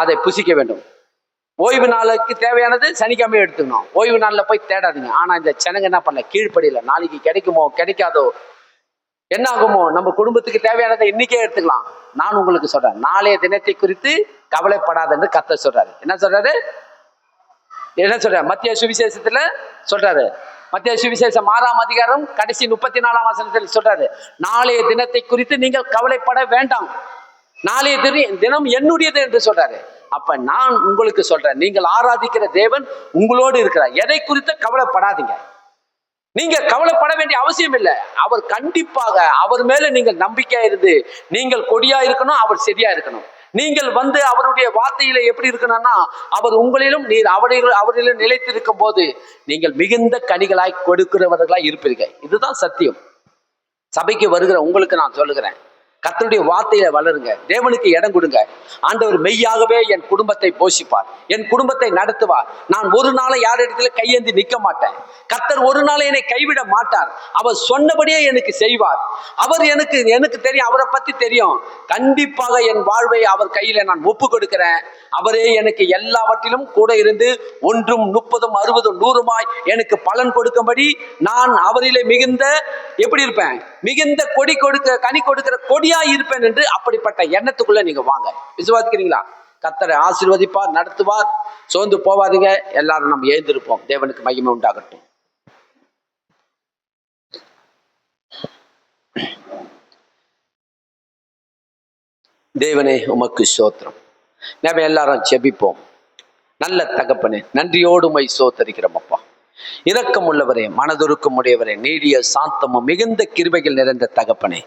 அதை புசிக்க வேண்டும். ஓய்வு நாளுக்கு தேவையானது சனிக்கிழமை எடுத்துக்கணும். ஓய்வு நாள்ல போய் தேடாதீங்க. ஆனா இந்த ஜனங்க என்ன பண்ணல, கீழ்ப்படியில. நாளைக்கு கிடைக்குமோ கிடைக்காதோ, என்ன ஆகுமோ, நம்ம குடும்பத்துக்கு தேவையானதை இன்னைக்கே எடுத்துக்கலாம். நான் உங்களுக்கு சொல்றேன், நாளைய தினத்தை குறித்து கவலைப்படாதுன்னு கர்த்தர் சொல்றாரு. என்ன சொல்றாரு? மத்திய சுவிசேஷத்துல சொல்றாரு. மத்திய சுவிசேஷம் 6ஆம் அதிகாரம் கடைசி 34ஆம் வசனத்தில் சொல்றாரு, நாளைய தினத்தை குறித்து நீங்கள் கவலைப்பட வேண்டாம், நாளைய தினம் என்னுடையது என்று சொல்றாரு. அப்ப நான் உங்களுக்கு சொல்றேன், நீங்கள் ஆராதிக்கிற தேவன் உங்களோடு இருக்கிறார். எதை குறித்து கவலைப்படாதீங்க. நீங்க கவலைப்பட வேண்டிய அவசியம் இல்லை. அவர் கண்டிப்பாக, அவர் மேல நீங்கள் நம்பிக்கையா இருந்து நீங்கள் கொடியா இருக்கணும், அவர் செடியா இருக்கணும். நீங்கள் வந்து அவருடைய வார்த்தையில எப்படி இருக்கணும்னா, அவர் உங்களிலும் நீர் அவரிலும் நிலைத்திருக்கும் போது நீங்கள் மிகுந்த கனிகளாய் கொடுக்கிறவர்களாய் இருப்பீர்கள். இதுதான் சத்தியம். சபைக்கு வருகிற உங்களுக்கு நான் சொல்லுகிறேன், கர்த்தருடைய வார்த்தையில வளருங்க, தேவனுக்கு இடம் கொடுங்க. ஆண்டவர் மெய்யாகவே என் குடும்பத்தை போஷிப்பார், என் குடும்பத்தை நடத்துவார். நான் ஒரு நாளை யாரிடத்துல கையேந்தி நிற்க மாட்டேன். கர்த்தர் ஒரு நாளை என்னை கைவிட மாட்டார். அவர் சொன்னபடியே எனக்கு செய்வார். அவர் எனக்கு தெரியும், அவரை பத்தி தெரியும். கண்டிப்பாக என் வாழ்வை அவர் கையில நான் ஒப்பு கொடுக்கிறேன். அவரே எனக்கு எல்லாவற்றிலும் கூட இருந்து 1 30 60 100 எனக்கு பலன் கொடுக்கும்படி நான் அவரிலே மிகுந்த எப்படி இருப்பேன், மிகுந்த கனி கொடுக்கிற கொடியா இருப்பேன் என்று அப்படிப்பட்ட எண்ணத்துக்குள்ள நீங்க வாங்க. விசுவாசிக்கிறீங்களா? கர்த்தரை ஆசீர்வதிப்பார், நடத்துவார். சோர்ந்து போவாதீங்க. எல்லாரும் நம்ம எழுந்திருப்போம். தேவனுக்கு மகிமை உண்டாகட்டும். தேவனே உமக்கு ஸ்தோத்திரம். நம்ம எல்லாரும் ஜெபிப்போம். நல்ல தகப்பனே, நன்றியோடு உம்மை ஸ்தோத்தரிக்கிறோம் அப்பா. இரக்கம் உள்ளவரே, மனதுருக்கம் உடையவரே, நீடிய சாந்தமும் மிகுந்த கிருபைகள் நிறைந்த தகப்பனே,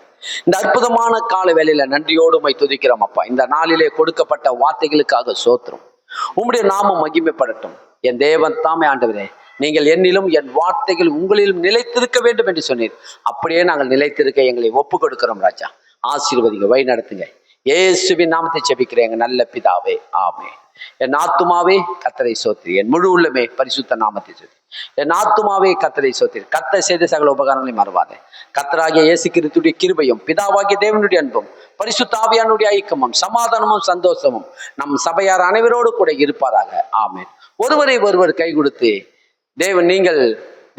இந்த அற்புதமான கால வேளையில நன்றியோடு உம்மை துதிக்கிறோம் அப்பா. இந்த நாளிலே கொடுக்கப்பட்ட வார்த்தைகளுக்காக ஸ்தோத்திரம். உம்முடைய நாமம் மகிமைப்படட்டும். என் தேவன் தாமே ஆண்டவரே, நீங்கள் என்னிலும் என் வார்த்தைகள் உங்களிலும் நிலைத்திருக்க வேண்டும் என்று சொன்னீர். அப்படியே நாங்கள் நிலைத்திருக்க எங்களை ஒப்பு கொடுக்கிறோம் ராஜா. ஆசீர்வதிங்க, வழி நடத்துங்க. இயேசுவின் நாமத்தை ஜெபிக்கிறேன் எங்க நல்ல பிதாவே, ஆமென். என் ஆத்துமாவே கர்த்தரை ஸ்தோத்திரி, என் முழு உள்ளமே பரிசுத்த நாமத்தை சொல்லி. என் ஆத்துமாவே கர்த்தரை ஸ்தோத்திரி. கர்த்தர் செய்த சகல உபகாரங்களை மறவாதே. கர்த்தராகிய இயேசு கிறிஸ்துவின் கிருபையும் பிதாவாகிய தேவனுடைய அன்பும் பரிசுத்த ஆவியானுடைய ஐக்கியமும் சமாதானமும் சந்தோஷமும் நம் சபையார் அனைவரோடு கூட இருப்பாராக. ஆமென். ஒருவரை ஒருவர் கை கொடுத்து நீங்கள்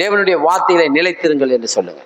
தேவனுடைய வார்த்தையில நிலைத்திருங்கள் என்று சொல்லுங்க.